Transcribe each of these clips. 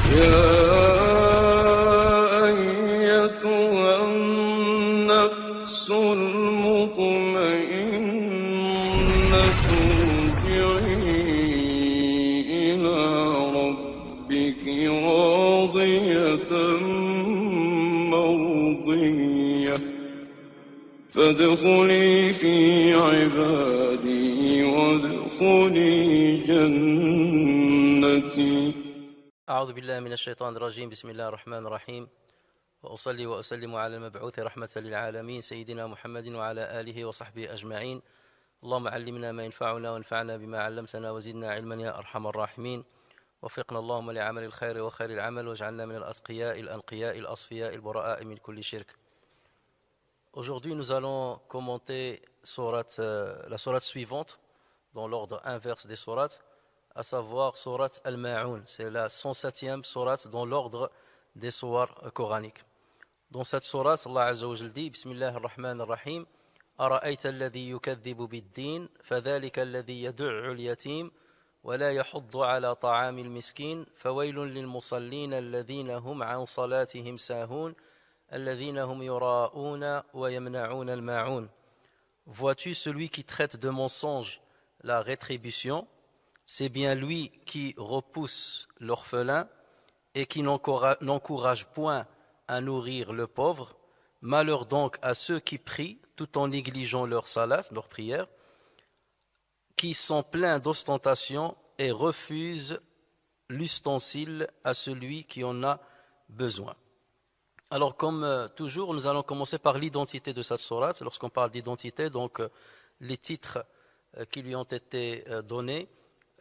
يا أيتها النفس المطمئنة ارجعي إلى ربك راضية مرضية فادخلي في عبادي وادخلي جنتي. أعوذ بالله من الشيطان الرجيم. بسم الله الرحمن الرحيم، وأصلي وأسلم على المبعوث رحمة للعالمين سيدنا محمد وعلى آله وصحبه أجمعين. اللهم علمنا ما ينفعنا وانفعنا بما علمتنا وزدنا علما يا أرحم الراحمين. وفقنا اللهم لعمل الخير وخير العمل واجعلنا من الأتقياء الأنقياء الأصفياء البراء من كل شرك. Aujourd'hui, nous allons commenter la sourate suivante dans l'ordre inverse des sourates, à savoir sourate Al-Ma'un. C'est la 107e sourate dans l'ordre des sourates coraniques. Dans cette sourate, Allah Azza wa Jalla dit Bismillah ar-Rahman ar-Rahim أرأيت الذي يكذب بالدين فذلك الذي يدع اليتيم ولا يحض على طعام المسكين فويل للمصلين الذين هم عن صلاتهم ساهون الذين هم يراءون ويمنعون الماعون. Vois-tu celui qui traite de mensonge la rétribution? C'est bien lui qui repousse l'orphelin et qui n'encourage point à nourrir le pauvre. Malheur donc à ceux qui prient tout en négligeant leur salat, leur prière, qui sont pleins d'ostentation et refusent l'ustensile à celui qui en a besoin. Alors comme toujours, nous allons commencer par l'identité de cette sourate. Lorsqu'on parle d'identité, donc les titres qui lui ont été donnés,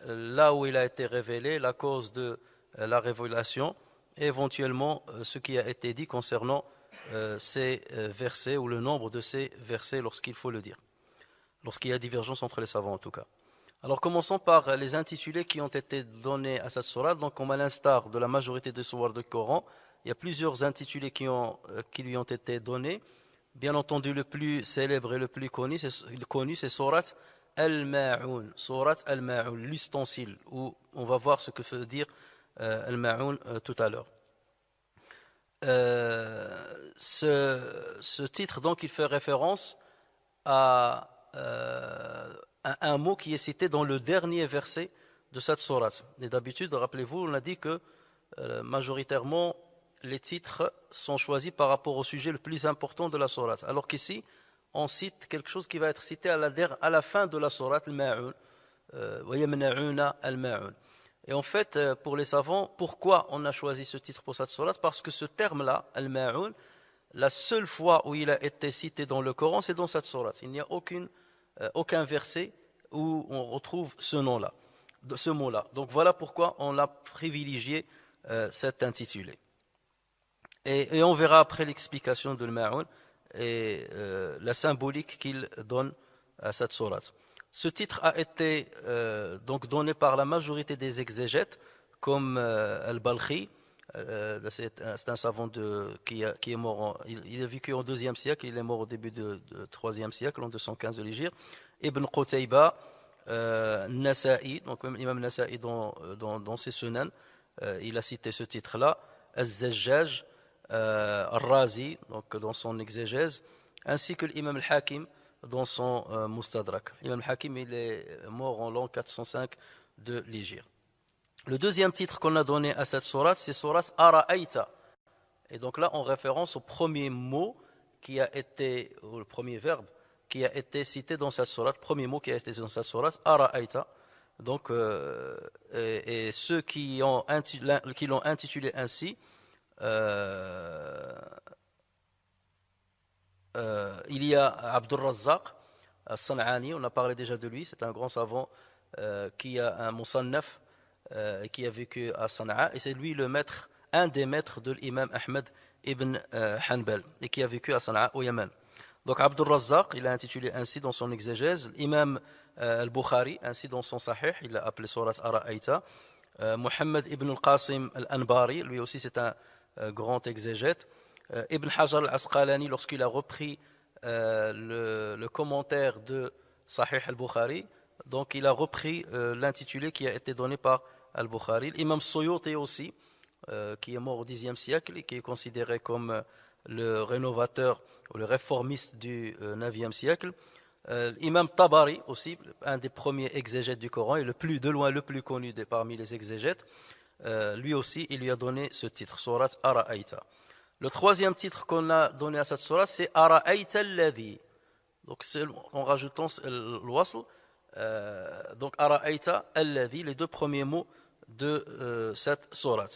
là où il a été révélé, la cause de la révélation, et éventuellement ce qui a été dit concernant ces versets, ou le nombre de ces versets lorsqu'il faut le dire, lorsqu'il y a divergence entre les savants en tout cas. Alors commençons par les intitulés qui ont été donnés à cette sourate. Donc comme à l'instar de la majorité des sourates du Coran, il y a plusieurs intitulés qui lui ont été donnés. Bien entendu, le plus célèbre et le plus connu, c'est sourate Al-Ma'un, sourate Al-Ma'un, l'ustensile, où on va voir ce que veut dire Al-Ma'un tout à l'heure. Ce titre, donc, il fait référence à un mot qui est cité dans le dernier verset de cette sourate. Et d'habitude, rappelez-vous, on a dit que majoritairement, les titres sont choisis par rapport au sujet le plus important de la sourate. Alors qu'ici, on cite quelque chose qui va être cité à la fin de la sourate, Al-Ma'un. Et en fait, pour les savants, pourquoi on a choisi ce titre pour cette sourate? Parce que ce terme-là, Al-Ma'un, la seule fois où il a été cité dans le Coran, c'est dans cette sourate. Il n'y a aucun verset où on retrouve ce nom-là, ce mot-là. Donc voilà pourquoi on a privilégié cet intitulé. Et on verra après l'explication de Al-Ma'un et la symbolique qu'il donne à cette sourate. Ce titre a été donc donné par la majorité des exégètes, comme Al-Balkhi. C'est un savant qui est mort, il a vécu au IIe siècle, il est mort au début du IIIe siècle, en 215 de l'Hégire. Ibn Qutayba, Nasa'i, donc même Imam Nasa'i dans ses Sunan, il a cité ce titre-là, Az-Zajjaj, Al-Razi, donc dans son exégèse, ainsi que l'imam al-Hakim dans son Mustadrak. L'imam al-Hakim, il est mort en l'an 405 de l'Hégire. Le deuxième titre qu'on a donné à cette sourate, c'est sourate Ara'ayta. Et donc là, en référence au premier mot qui a été, ou le premier verbe qui a été cité dans cette sourate, premier mot qui a été cité dans cette sourate, Ara'ayta. Donc, et ceux qui l'ont intitulé ainsi, il y a Abdul Razzaq As-San'ani, on a parlé déjà de lui, c'est un grand savant qui a un musannaf qui a vécu à Sana'a, et c'est lui un des maîtres de l'imam Ahmed ibn Hanbal, et qui a vécu à Sana'a au Yémen. Donc Abdul Razzaq, il a intitulé ainsi dans son exégèse, l'imam al-Bukhari, ainsi dans son Sahih, il l'a appelé Surat Ara'ayta. Muhammad ibn al-Qasim al-Anbari, lui aussi c'est un grand exégète. Ibn Hajar al-Asqalani, lorsqu'il a repris le commentaire de Sahih al-Bukhari, donc il a repris l'intitulé qui a été donné par al-Bukhari. L'imam Suyuti aussi, qui est mort au Xe siècle et qui est considéré comme le rénovateur ou le réformiste du IXe siècle. L'imam Tabari aussi, un des premiers exégètes du Coran et de loin le plus connu parmi les exégètes, lui aussi il lui a donné ce titre, Surat Ara'ayta. Le troisième titre qu'on a donné à cette surat, c'est Ara'ayta alladhi. Donc en rajoutant le wasl, donc Ara'ayta alladhi, les deux premiers mots de cette surat.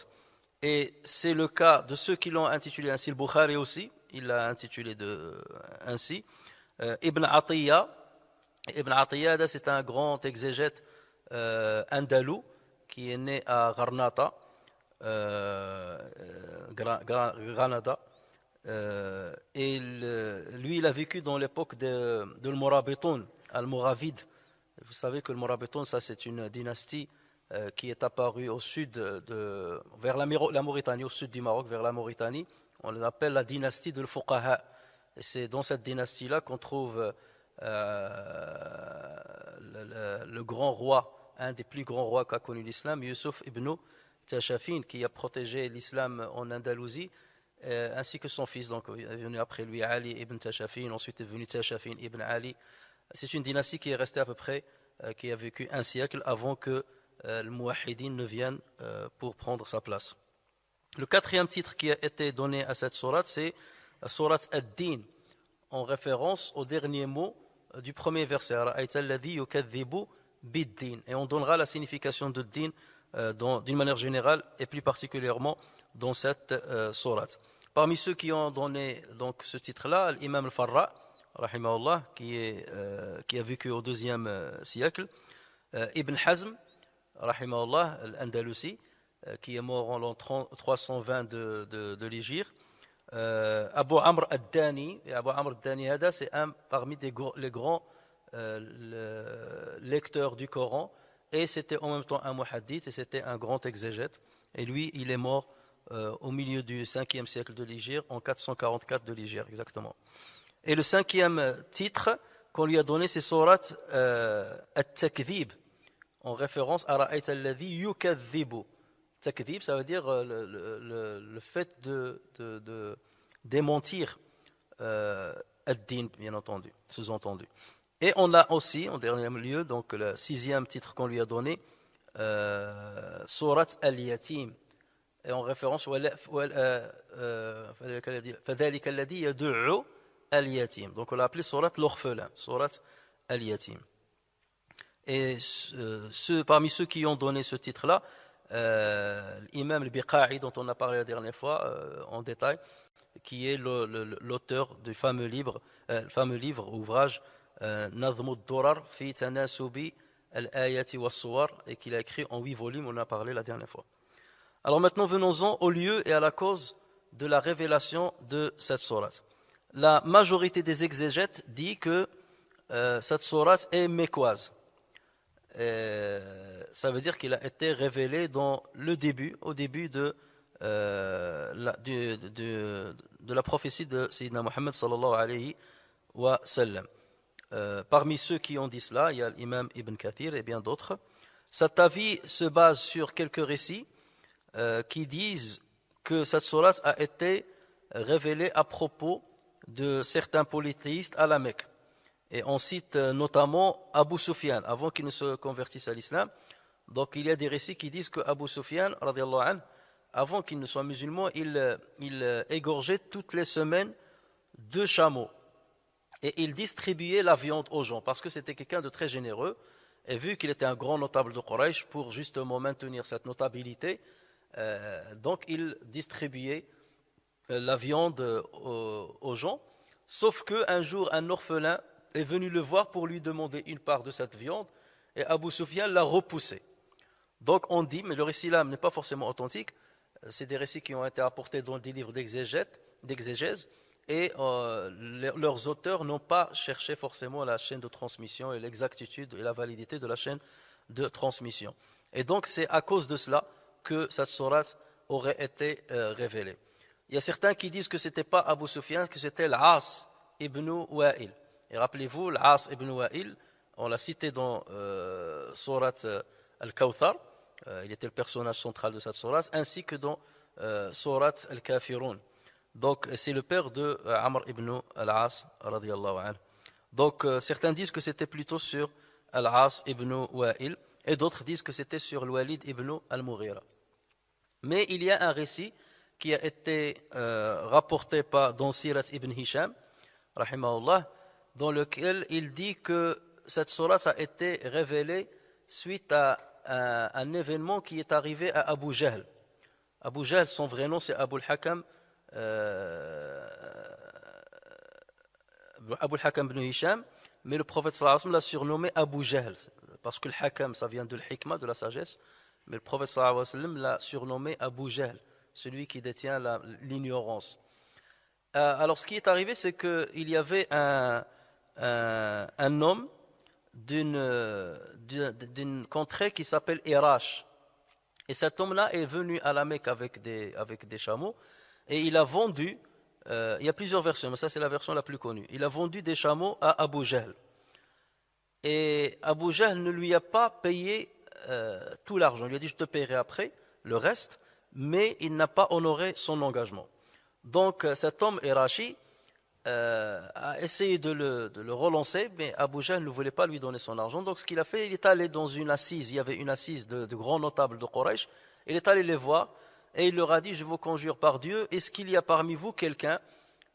Et c'est le cas de ceux qui l'ont intitulé ainsi, le Bukhari aussi, il l'a intitulé ainsi. Ibn Atiyya, c'est un grand exégète andalou qui est né à Granada, et lui il a vécu dans l'époque de Al-Murabitun, Al-Muravid. Vous savez que le Murabitun, ça c'est une dynastie qui est apparue au sud vers la Mauritanie, au sud du Maroc, vers la Mauritanie. On l'appelle la dynastie de l'Fuqaha. Et c'est dans cette dynastie-là qu'on trouve le grand roi, un des plus grands rois qu'a connu l'islam, Yusuf ibn Tashafin, qui a protégé l'islam en Andalousie, ainsi que son fils. Donc, est venu après lui Ali ibn Tashafin, ensuite est venu Tashafin ibn Ali. C'est une dynastie qui est restée à peu près, qui a vécu un siècle avant que le Mouahidin ne vienne pour prendre sa place. Le quatrième titre qui a été donné à cette sourate, c'est Surat ad-Din, en référence au dernier mot du premier verset. Et on donnera la signification de din d'une manière générale et plus particulièrement dans cette sourate. Parmi ceux qui ont donné donc ce titre-là, l'imam al-Farra, rahimahullah, qui a vécu au IIe siècle, Ibn Hazm, rahimahullah, l'Andalusi, qui est mort en l'an 320 de l'Hégire. Abu Amr ad-Dani, Abu Amr ad-Dani, c'est un parmi les grands lecteurs du Coran, et c'était en même temps un muhaddith, et c'était un grand exégète. Et lui, il est mort au milieu du 5e siècle de l'Hégire, en 444 de l'Hégire, exactement. Et le cinquième titre qu'on lui a donné, c'est Surat At-Takdhib, en référence à Ra'ayta alladhi yukadhibu. Takdhib, ça veut dire le fait de démentir ad-din, bien entendu, sous-entendu. Et on a aussi, en dernier lieu, donc le sixième titre qu'on lui a donné, Surat al-Yatim, et en référence فَذَلِكَ الَّذِي يَدُعُّ al-Yatim. Donc on l'a appelé Surat l'orphelin, Surat al-Yatim. Et parmi ceux qui ont donné ce titre-là, l'imam al-Biqa'i, dont on a parlé la dernière fois en détail, qui est l'auteur du fameux livre ouvrage Nazm ad-Durar fi tanasubi al-ayati was-suwar, et qu'il a écrit en 8 volumes, on en a parlé la dernière fois. Alors maintenant, venons-en au lieu et à la cause de la révélation de cette sourate. La majorité des exégètes dit que cette sourate est mécoise. Ça veut dire qu'il a été révélé au début de la prophétie de Sayyidina Muhammad sallallahu alayhi wa sallam. Parmi ceux qui ont dit cela, il y a l'imam Ibn Kathir et bien d'autres. Cet avis se base sur quelques récits qui disent que cette sourate a été révélée à propos de certains polythéistes à la Mecque. Et on cite notamment Abu Sufyan, avant qu'il ne se convertisse à l'islam. Donc il y a des récits qui disent que Abu Sufyan, radiyallahu anhu, avant qu'il ne soit musulman, il égorgeait toutes les semaines 2 chameaux. Et il distribuait la viande aux gens, parce que c'était quelqu'un de très généreux. Et vu qu'il était un grand notable de Quraysh, pour justement maintenir cette notabilité, donc il distribuait la viande aux gens. Sauf qu'un jour, un orphelin est venu le voir pour lui demander une part de cette viande, et Abu Sufyan l'a repoussé. Donc on dit, mais le récit là n'est pas forcément authentique, c'est des récits qui ont été apportés dans des livres d'exégèse, et leurs auteurs n'ont pas cherché forcément la chaîne de transmission et l'exactitude et la validité de la chaîne de transmission. Et donc c'est à cause de cela que cette sourate aurait été révélée. Il y a certains qui disent que ce n'était pas Abu Sufyan, que c'était l'As ibn Wa'il. Et rappelez-vous, l'As ibn Wa'il, on l'a cité dans sourate Al-Kawthar, il était le personnage central de cette sourate, ainsi que dans sourate Al-Kafirun. Donc c'est le père de Amr ibn al-As radiyallahu anhu. Donc certains disent que c'était plutôt sur Al-As ibn Wa'il et d'autres disent que c'était sur Al-Walid ibn al-Mughira. Mais il y a un récit qui a été rapporté dans Sirat ibn Hisham rahimahullah, dans lequel il dit que cette sourate a été révélée suite à un événement qui est arrivé à Abu Jahl. Abu Jahl, son vrai nom c'est Abu al-Hakam ibn Hisham, mais le prophète sallallahu alayhi wa sallam l'a surnommé Abu Jahl, parce que le Hakam ça vient de l'hikma, de la sagesse, mais le prophète sallallahu alayhi wa sallam l'a surnommé Abu Jahl, celui qui détient l'ignorance. Alors ce qui est arrivé, c'est qu'il y avait un homme d'une contrée qui s'appelle Irash. Et cet homme-là est venu à la Mecque avec des chameaux et il a vendu, il y a plusieurs versions, mais ça c'est la version la plus connue. Il a vendu des chameaux à Abu Jahl. Et Abu Jahl ne lui a pas payé tout l'argent. Il lui a dit je te paierai après le reste, mais il n'a pas honoré son engagement. Donc cet homme Irashi a essayé de le relancer, mais Abu Jahl ne voulait pas lui donner son argent. Donc ce qu'il a fait, il est allé dans une assise, il y avait une assise de grands notables de Quraysh, il est allé les voir et il leur a dit, je vous conjure par Dieu, est-ce qu'il y a parmi vous quelqu'un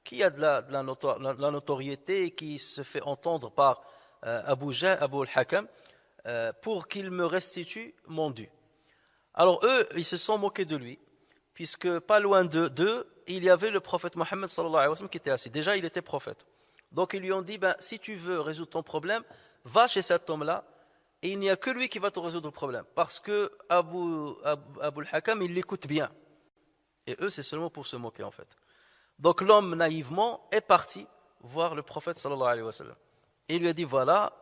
qui a de la notoriété et qui se fait entendre par Abu Jahl, Abu al-Hakam, pour qu'il me restitue mon dû. Alors eux, ils se sont moqués de lui, puisque pas loin d'eux, il y avait le prophète Mohammed sallallahu alayhi wa sallam qui était assis. Déjà, il était prophète. Donc ils lui ont dit, si tu veux résoudre ton problème, va chez cet homme-là, et il n'y a que lui qui va te résoudre le problème. Parce que Abu al-Hakam, il l'écoute bien. Et eux, c'est seulement pour se moquer en fait. Donc l'homme, naïvement, est parti voir le prophète sallallahu alayhi wa sallam. Et il lui a dit, voilà,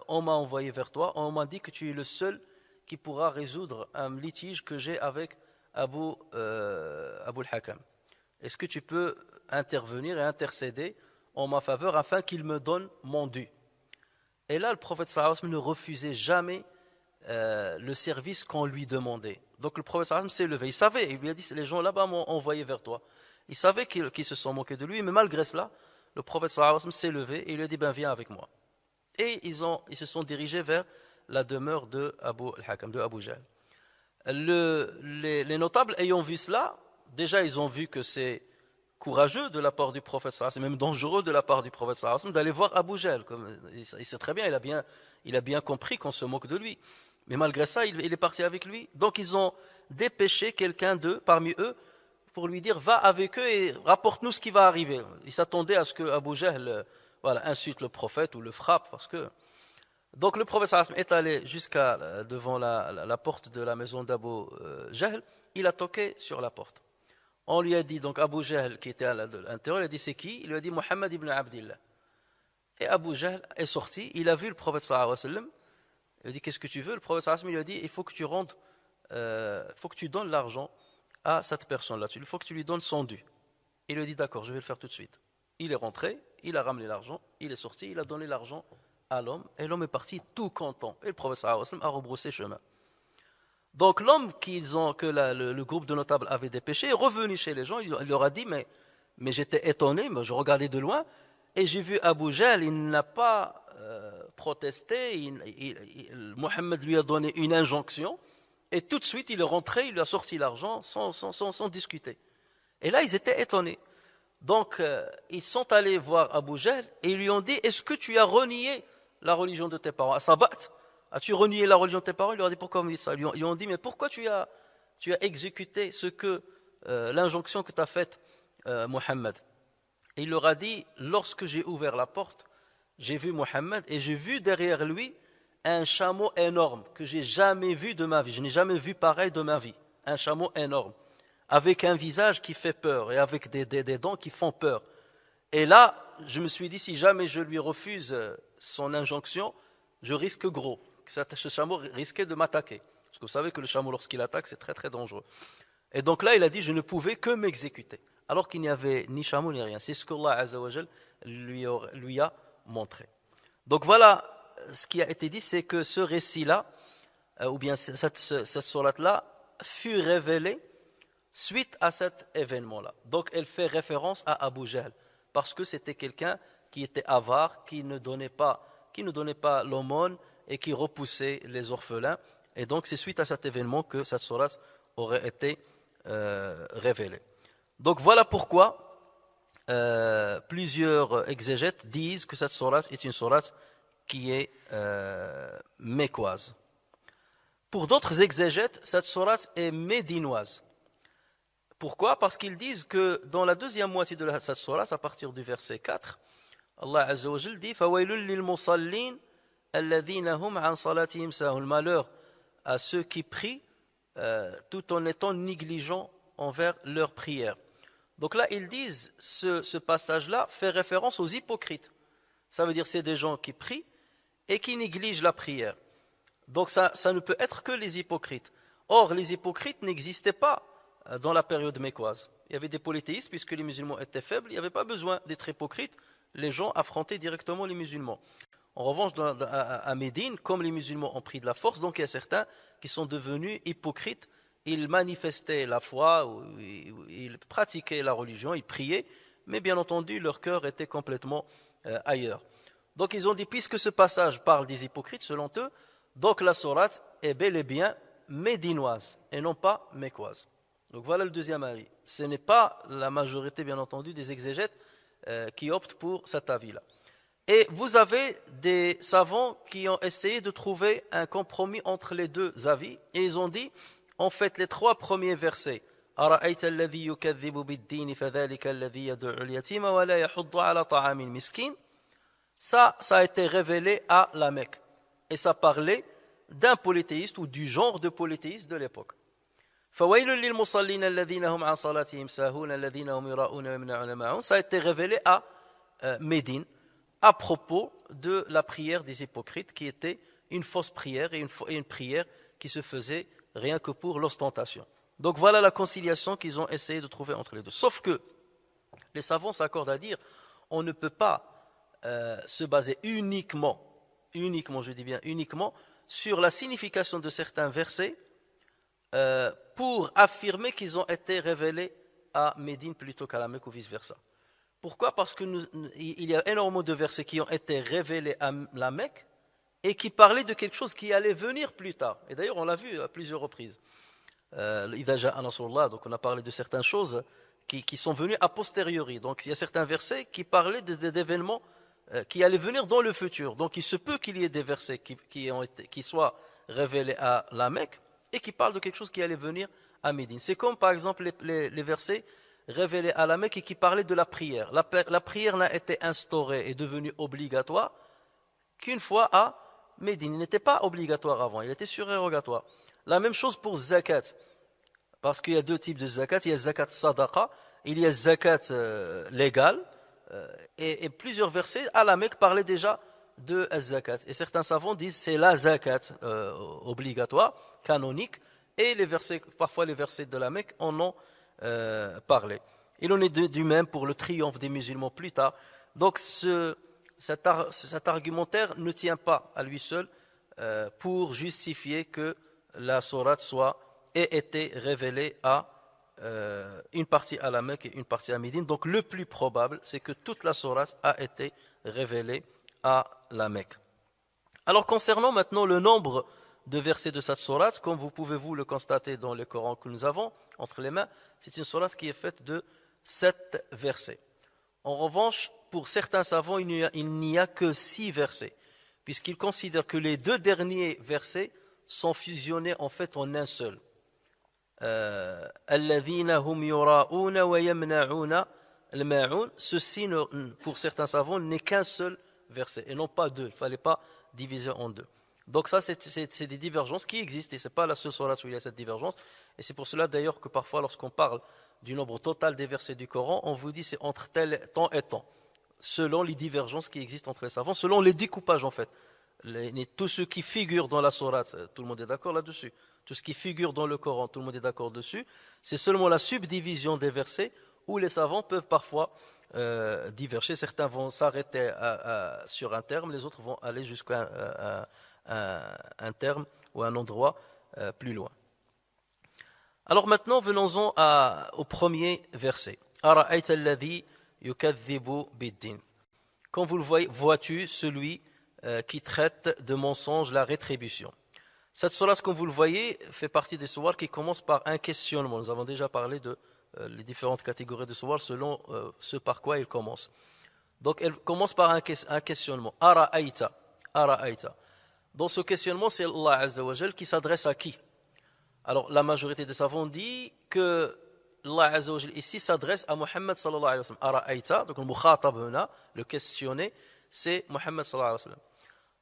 on m'a envoyé vers toi, on m'a dit que tu es le seul qui pourra résoudre un litige que j'ai avec Abu al-Hakam. Est-ce que tu peux intervenir et intercéder en ma faveur afin qu'il me donne mon dû? Et là, le prophète sallallahu alayhi wa sallam ne refusait jamais le service qu'on lui demandait. Donc le prophète sallallahu alayhi wa sallam s'est levé. Il savait, il lui a dit, les gens là-bas m'ont envoyé vers toi. Il savait qu'ils se sont moqués de lui, mais malgré cela, le prophète sallallahu alayhi wa sallam s'est levé et il lui a dit, viens avec moi. Et ils se sont dirigés vers la demeure de Abu al-Hakam, de Abu Jahl. Les notables ayant vu cela, déjà ils ont vu que c'est courageux de la part du prophète sallallahu alayhi wa sallam, c'est même dangereux de la part du prophète sallallahu alayhi wa sallam d'aller voir Abu Jahl. Il sait très bien, il a bien compris qu'on se moque de lui. Mais malgré ça, il est parti avec lui. Donc ils ont dépêché quelqu'un parmi eux pour lui dire, va avec eux et rapporte-nous ce qui va arriver. Ils s'attendaient à ce que Abu Jahl insulte le prophète ou le frappe, parce que... Donc le prophète sallallahu alayhi wa sallam est allé jusqu'à devant la porte de la maison d'Abu Jahl. Il a toqué sur la porte. On lui a dit, donc Abu Jahl qui était à l'intérieur, il a dit c'est qui? Il lui a dit Muhammad ibn Abdillah. Et Abu Jahl est sorti, il a vu le prophète sallallahu alayhi wa sallam. Il a dit qu'est-ce que tu veux? Le prophète sallallahu alayhi wa sallam lui a dit il faut que tu donnes l'argent à cette personne-là, il faut que tu lui donnes son dû. Il lui a dit d'accord, je vais le faire tout de suite. Il est rentré, il a ramené l'argent, il est sorti, il a donné l'argent à l'homme, et l'homme est parti tout content. Et le prophète sallallahu alayhi wa sallam a rebroussé chemin. Donc l'homme que le groupe de notables avait dépêché est revenu chez les gens, il leur a dit mais j'étais étonné, mais je regardais de loin, et j'ai vu Abu Jahl, il n'a pas protesté, Mohammed lui a donné une injonction, et tout de suite il est rentré, il lui a sorti l'argent sans discuter. Et là ils étaient étonnés. Donc ils sont allés voir Abu Jahl et ils lui ont dit est-ce que tu as renié la religion de tes parents? Sabat, as-tu renié la religion de tes parents? Il leur a dit pourquoi vous dites ça? Ils lui ont dit mais pourquoi tu as exécuté l'injonction que tu as faite Mohammed? Et il leur a dit lorsque j'ai ouvert la porte, j'ai vu Mohammed et j'ai vu derrière lui un chameau énorme que j'ai jamais vu de ma vie. Je n'ai jamais vu pareil de ma vie. Un chameau énorme, avec un visage qui fait peur et avec des dents qui font peur. Et là, je me suis dit, si jamais je lui refuse son injonction, je risque gros. Ce chameau risquait de m'attaquer. Parce que vous savez que le chameau, lorsqu'il attaque, c'est très très dangereux. Et donc là, il a dit, je ne pouvais que m'exécuter. Alors qu'il n'y avait ni chameau ni rien. C'est ce qu'Allah Azza wa Jal lui a montré. Donc voilà, ce qui a été dit, c'est que ce récit-là ou bien cette sourate-là, fut révélée suite à cet événement-là. Donc elle fait référence à Abu Jahl, parce que c'était quelqu'un qui était avare, qui ne donnait pas l'aumône et qui repoussait les orphelins. Et donc c'est suite à cet événement que cette sourate aurait été révélée. Donc voilà pourquoi plusieurs exégètes disent que cette sourate est une sourate qui est mécoise. Pour d'autres exégètes, cette sourate est médinoise. Pourquoi? Parce qu'ils disent que dans la deuxième moitié de cette sourate, à partir du verset 4, Allah Azza wa Jal dit فَوَيْلٌ لِلْمُصَلِّينَ الَّذِينَ هُمْ عَنْ صَلَاتِهِمْ سَاهُونَ. Le malheur à ceux qui prient tout en étant négligents envers leur prière. Donc là, ils disent ce passage-là fait référence aux hypocrites. Ça veut dire c'est des gens qui prient et qui négligent la prière. Donc ça ne peut être que les hypocrites. Or, les hypocrites n'existaient pas dans la période mécoise. Il y avait des polythéistes, puisque les musulmans étaient faibles, il n'y avait pas besoin d'être hypocrite, les gens affrontaient directement les musulmans. En revanche, à Médine, comme les musulmans ont pris de la force, donc il y a certains qui sont devenus hypocrites, ils manifestaient la foi, ils pratiquaient la religion, ils priaient, mais bien entendu, leur cœur était complètement ailleurs. Donc ils ont dit, puisque ce passage parle des hypocrites, selon eux, donc la sourate est bel et bien médinoise, et non pas mécoise. Donc voilà le deuxième avis. Ce n'est pas la majorité, bien entendu, des exégètes qui optent pour cet avis-là. Et vous avez des savants qui ont essayé de trouver un compromis entre les deux avis, et ils ont dit, en fait, les trois premiers versets, أَرَأَيْتَ الَّذِي يُكَذِّبُ بِالدِّينِ فَذَلِكَ الَّذِي يَدُعُّ الْيَتِيمَ وَلَا يَحُضُّ عَلَى طَعَامِ الْمِسْكِينِ. Ça a été révélé à la Mecque. Et ça parlait d'un polythéiste ou du genre de polythéiste de l'époque. فَوَيْلٌ لِلْمُصَلِّينَ الَّذِينَ هُمْ عَنْ صَلَاتِهِمْ سَاهُونَ الَّذِينَ هُمْ يُرَاءُونَ وَيَمْنَعُونَ الْمَاعُونَ. Ça a été révélé à Médine à propos de la prière des hypocrites qui était une fausse prière et une prière qui se faisait rien que pour l'ostentation. Donc voilà la conciliation qu'ils ont essayé de trouver entre les deux. Sauf que les savants s'accordent à dire on ne peut pas se baser uniquement, je dis bien uniquement, sur la signification de certains versets pour affirmer qu'ils ont été révélés à Médine plutôt qu'à la Mecque ou vice-versa. Pourquoi? Parce qu'il y a énormément de versets qui ont été révélés à la Mecque et qui parlaient de quelque chose qui allait venir plus tard. Et d'ailleurs, on l'a vu à plusieurs reprises. إِذَا جَاءَ نَصْرُ اللَّهِ. Donc on a parlé de certaines choses qui sont venues a posteriori. Donc il y a certains versets qui parlaient d'événements qui allaient venir dans le futur. Donc il se peut qu'il y ait des versets qui soient révélés à la Mecque et qui parlent de quelque chose qui allait venir à Médine. C'est comme par exemple les versets révélés à la Mecque et qui parlaient de la prière. La prière n'a été instaurée et devenue obligatoire qu'une fois à Médine. Il n'était pas obligatoire avant, il était surérogatoire. La même chose pour zakat, parce qu'il y a deux types de zakat. Il y a zakat sadaqa, il y a zakat légale, et plusieurs versets à la Mecque parlaient déjà de zakat. Et certains savants disent c'est la zakat obligatoire, canonique, et parfois les versets de la Mecque en ont parlé. Il en est du même pour le triomphe des musulmans plus tard. Donc cet argumentaire ne tient pas à lui seul pour justifier que la sourate ait été révélée à une partie à la Mecque et une partie à Médine. Donc le plus probable, c'est que toute la sourate a été révélée à la Mecque. Alors concernant maintenant le nombre de versets de cette sourate, comme vous pouvez vous le constater dans le Coran que nous avons entre les mains, c'est une sourate qui est faite de 7 versets. En revanche, pour certains savants, il n'y a que 6 versets, puisqu'ils considèrent que les 2 derniers versets sont fusionnés en fait en un seul. Alladhina hum yura'una wa yamna'una al-ma'un. Ceci, pour certains savants, n'est qu'un seul verset et non pas 2. Il ne fallait pas diviser en 2. Donc ça, c'est des divergences qui existent et ce n'est pas la seule sourate où il y a cette divergence. Et c'est pour cela d'ailleurs que parfois, lorsqu'on parle du nombre total des versets du Coran, on vous dit c'est entre tel temps et temps, selon les divergences qui existent entre les savants, selon les découpages en fait. Tout ce qui figure dans la sourate, tout le monde est d'accord là-dessus. Tout ce qui figure dans le Coran, tout le monde est d'accord dessus. C'est seulement la subdivision des versets où les savants peuvent parfois diverger. Certains vont s'arrêter sur un terme, les autres vont aller jusqu'à un terme ou un endroit plus loin. Alors maintenant, venons-en au premier verset. Ara'ayta alladhi yukadhibu bid-din. Quand vous le voyez, vois-tu celui qui traite de mensonge la rétribution. Cette sourate, comme vous le voyez, fait partie des sourates qui commencent par un questionnement. Nous avons déjà parlé de les différentes catégories de sourates selon ce par quoi ils commencent. Donc elle commence par un questionnement. Ara'ayta. Ara'ayta. Dans ce questionnement, c'est Allah Azza wa Jal qui s'adresse à qui? Alors la majorité des savants dit que Allah Azza wa Jal ici s'adresse à Muhammad sallallahu alayhi wa sallam. Ara'ayta, donc le mukhatab huna, le questionné, c'est Muhammad sallallahu alayhi wa sallam.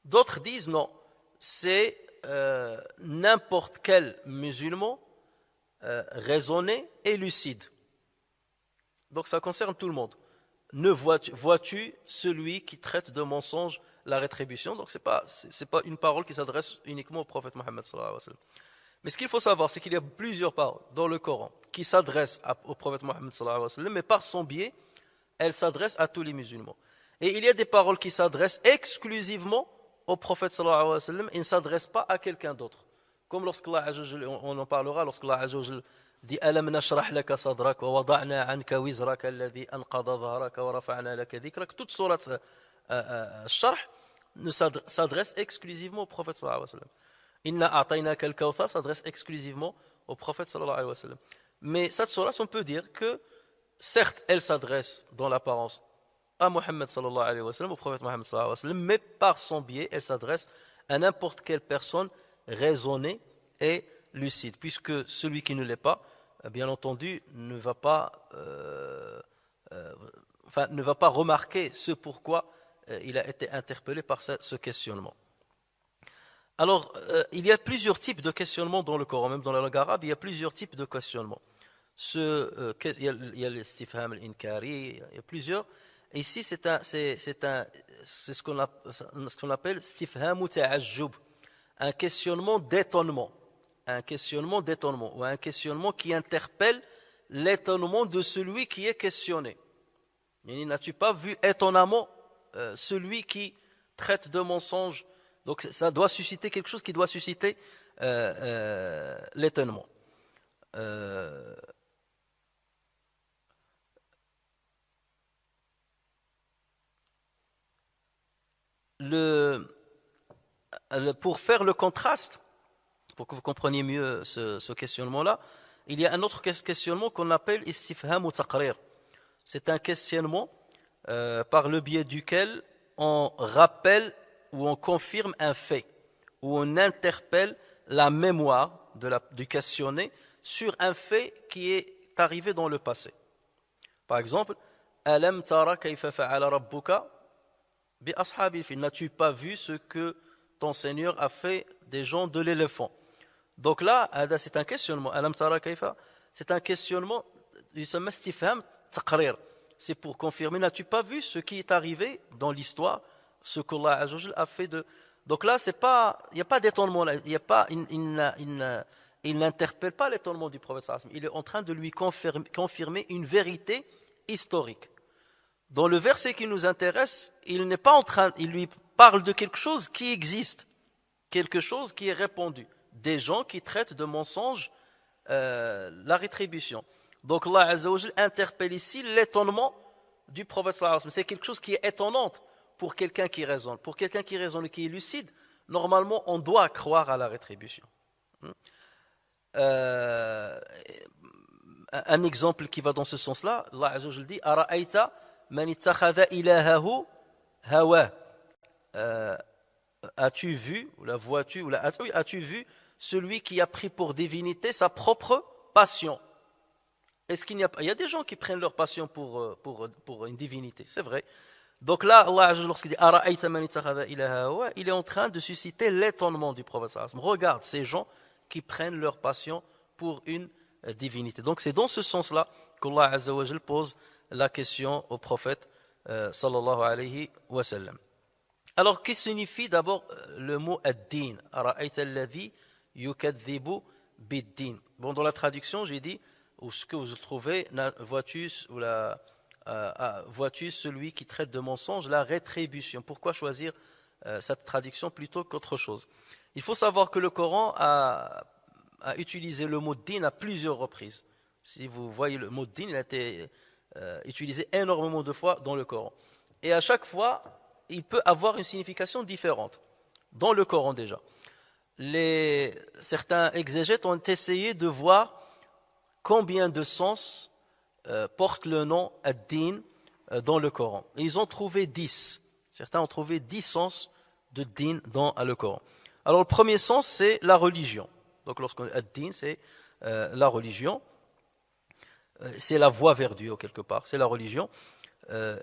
D'autres disent non, c'est n'importe quel musulman raisonné et lucide. Donc ça concerne tout le monde. Vois-tu celui qui traite de mensonge la rétribution? Donc c'est pas une parole qui s'adresse uniquement au prophète Mohammed sallallahu alayhi wa sallam. Mais ce qu'il faut savoir, c'est qu'il y a plusieurs paroles dans le Coran qui s'adressent au prophète Mohammed sallallahu alayhi wa sallam, mais par son biais, elles s'adressent à tous les musulmans. Et il y a des paroles qui s'adressent exclusivement au prophète sallallahu alayhi wa sallam et ne s'adressent pas à quelqu'un d'autre. Comme on en parlera lorsque Allah Azza wa Jal dit Alam nashrah laka sadrak wa wada'na anka wizraka alladhi anqadha dhahraka wa rafa'na laka dhikrak. Toute sourate Sharh s'adresse exclusivement au prophète sallallahu alayhi wa sallam. Inna a'taynaka al-kawthar s'adresse exclusivement au prophète sallallahu alayhi wa sallam. Mais cette sourate, on peut dire que certes, elle s'adresse dans l'apparence à Muhammad sallallahu alayhi wa sallam, au prophète Muhammad sallallahu alayhi wa sallam, mais par son biais, elle s'adresse à n'importe quelle personne raisonnée et lucide, puisque celui qui ne l'est pas, bien entendu, ne va pas remarquer ce pourquoi il a été interpellé par ce questionnement. Alors, il y a plusieurs types de questionnements dans le Coran, même dans la langue arabe, il y a plusieurs types de questionnements. Il y a l'istifham al-inkari, il y a plusieurs. Ici, c'est ce qu'on appelle istifham ta'ajjub, un questionnement d'étonnement. Un questionnement d'étonnement, ou un questionnement qui interpelle l'étonnement de celui qui est questionné. N'as-tu pas vu étonnamment celui qui traite de mensonge? Donc ça doit susciter quelque chose qui doit susciter l'étonnement. Pour faire le contraste, pour que vous compreniez mieux ce questionnement-là, il y a un autre questionnement qu'on appelle istifham ou taqrir. C'est un questionnement par le biais duquel on rappelle ou on confirme un fait, ou on interpelle la mémoire du questionné sur un fait qui est arrivé dans le passé. Par exemple, Alam tara kayfa fa'ala rabbuka bi ashabil fil. N'as-tu pas vu ce que ton Seigneur a fait des gens de l'éléphant? Donc là, c'est un questionnement. Alam tara kayfa, c'est un questionnement du istifham taqrir. C'est pour confirmer, n'as-tu pas vu ce qui est arrivé dans l'histoire, ce qu'Allah Azza wa Jal a fait de... Donc là, il n'y a pas d'étonnement, il n'interpelle pas l'étonnement du prophète sallallahu alayhi wa sallam. Il est en train de lui confirmer une vérité historique. Dans le verset qui nous intéresse, il lui parle de quelque chose qui existe, quelque chose qui est répandu, des gens qui traitent de mensonges la rétribution. Donc Allah Azza wa Jal interpelle ici l'étonnement du prophète sallallahu alayhi wa sallam. C'est quelque chose qui est étonnant pour quelqu'un qui raisonne. Pour quelqu'un qui raisonne et qui est lucide, normalement on doit croire à la rétribution. Un exemple qui va dans ce sens-là, Allah Azza wa Jal dit Ara'ayta man ittakhadha ilahahu hawa. As-tu vu, ou la vois-tu, as-tu vu celui qui a pris pour divinité sa propre passion? Est-ce qu'il y a des gens qui prennent leur passion pour une divinité, c'est vrai. Donc là, Allah, lorsqu'il dit Ara'ayta man ittakhadha ilaha hawa, il est en train de susciter l'étonnement du prophète sallallahu alayhi wa sallam. Regarde ces gens qui prennent leur passion pour une divinité. Donc c'est dans ce sens-là qu'Allah Azza wa Jal pose la question au prophète sallallahu alayhi wa sallam. Alors, qu'est-ce que signifie d'abord le mot ad-din? Ara'ayta alladhi yukadhibu bid-din. Bon, dans la traduction, j'ai dit, où ce que vous trouvez, vois-tu celui qui traite de mensonge la rétribution? Pourquoi choisir cette traduction plutôt qu'autre chose? Il faut savoir que le Coran a utilisé le mot din à plusieurs reprises. Si vous voyez le mot din, il a été utilisé énormément de fois dans le Coran. Et à chaque fois, il peut avoir une signification différente. Dans le Coran déjà. Certains exégètes ont essayé de voir combien de sens porte le nom ad-din dans le Coran. Et ils ont trouvé 10. Certains ont trouvé 10 sens de din dans le Coran. Alors le premier sens, c'est la religion. Donc lorsqu'on dit ad-din, c'est la religion. C'est la voie vers Dieu quelque part, c'est la religion.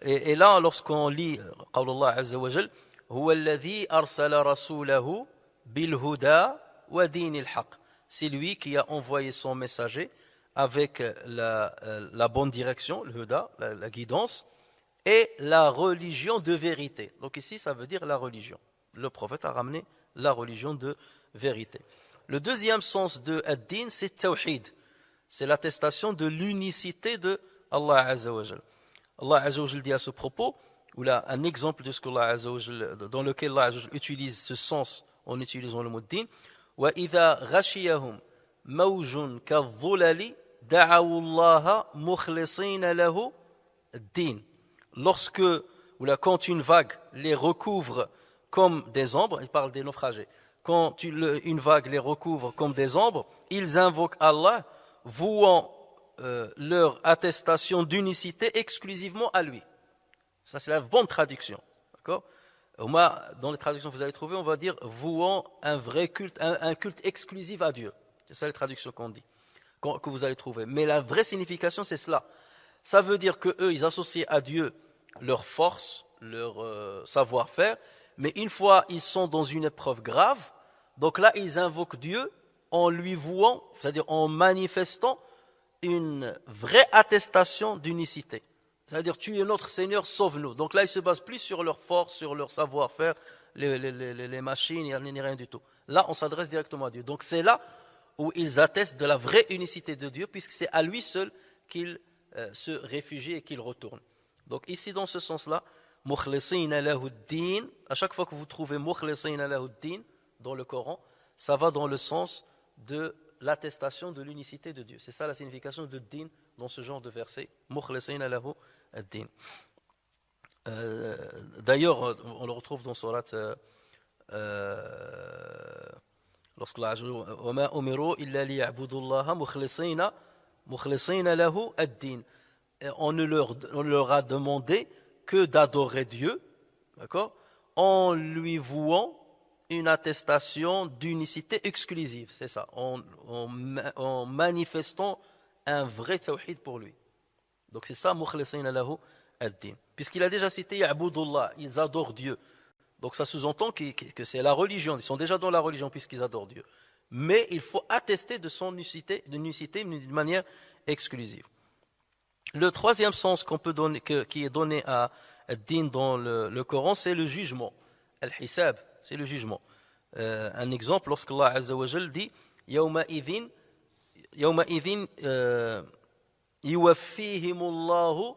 Et là, lorsqu'on lit قول الله عز وجل هو الذي أرسل رسوله بالهدى ودين الحق. C'est lui qui a envoyé son messager avec la bonne direction, le huda, la guidance, et la religion de vérité. Donc ici, ça veut dire la religion. Le prophète a ramené la religion de vérité. Le deuxième sens de ad-din, c'est tawhid. C'est l'attestation de l'unicité de Allah Azza wa Jal. Allah Azza wa Jal dit à ce propos, ou là, un exemple de ce que Allah Azza wa Jal, dans lequel Allah Azza wa Jal utilise ce sens en utilisant le mot din. وَإِذَا غَشِيَهُمْ مَوْجٌ كَالظُّلَلِ دَعَوُوا اللَّهَ مُخْلِصِينَ لَهُ الدِّينَ. Lorsque, ou là, quand une vague les recouvre comme des ombres, il parle des naufragés, quand une vague les recouvre comme des ombres, ils invoquent Allah, vouant leur attestation d'unicité exclusivement à lui. Ça, c'est la bonne traduction. D'accord ? Dans les traductions que vous allez trouver, on va dire vouant un vrai culte, un culte exclusif à Dieu. C'est ça les traductions qu'on dit, que vous allez trouver. Mais la vraie signification, c'est cela. Ça veut dire qu'eux, ils associent à Dieu leur force, leur savoir-faire, mais une fois ils sont dans une épreuve grave, donc là, ils invoquent Dieu en lui vouant, c'est-à-dire en manifestant une vraie attestation d'unicité. C'est-à-dire, tu es notre Seigneur, sauve-nous. Donc là, ils ne se basent plus sur leur force, sur leur savoir-faire, les machines, il n'y a rien du tout. Là, on s'adresse directement à Dieu. Donc c'est là où ils attestent de la vraie unicité de Dieu, puisque c'est à lui seul qu'ils se réfugient et qu'ils retournent. Donc ici, dans ce sens-là, mukhlisina lahu ad-din, à chaque fois que vous trouvez mukhlisina lahu ad-din dans le Coran, ça va dans le sens de l'attestation de l'unicité de Dieu. C'est ça la signification de din dans ce genre de verset. Mukhlisina lahu ad-din. D'ailleurs, on le retrouve dans Surat lorsque Allah dit wa ma umiru illa liya'budullaha mukhlisina lahu ad-din. On ne leur a demandé que d'adorer Dieu, d'accord, en lui vouant une attestation d'unicité exclusive, c'est ça, en manifestant un vrai tawhid pour lui. Donc c'est ça, mukhlisina lahu ad-din. Puisqu'il a déjà cité ya'budullah, ils adorent Dieu. Donc ça sous-entend que c'est la religion, ils sont déjà dans la religion puisqu'ils adorent Dieu. Mais il faut attester de son unicité d'une manière exclusive. Le troisième sens qu'on peut donner, qui est donné à ad-din dans le Coran, c'est le jugement. Al-hisab, c'est le jugement. Un exemple, lorsque Allah Azza wa Jal dit yawma idhin yuwaffihimullahu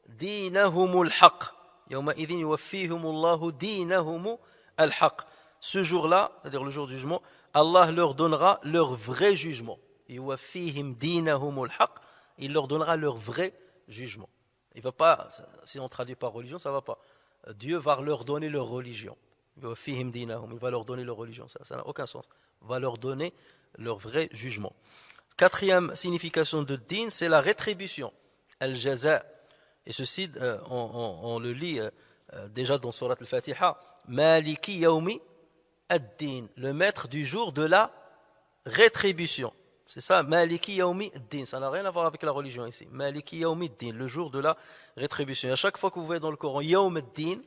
dinahumul haqq. Yawma idhin yuwaffihimullahu dinahumul haqq. Ce jour-là, c'est-à-dire le jour du jugement, Allah leur donnera leur vrai jugement. Yuwaffihim dinahumul haqq. Il leur donnera leur vrai jugement. Il va pas, si on traduit par religion, ça va pas. Dieu va leur donner leur religion. Il va leur donner leur religion. Ça n'a aucun sens. Il va leur donner leur vrai jugement. Quatrième signification de din, c'est la rétribution. Al-jaza. Et ceci, on le lit déjà dans Surat al-Fatiha. Maliki yawmi ad-din. Le maître du jour de la rétribution. C'est ça, Maliki Yaoumi Din. Ça n'a rien à voir avec la religion ici. Maliki Yaoumi Din, le jour de la rétribution. Et à chaque fois que vous voyez dans le Coran Yaoum Din,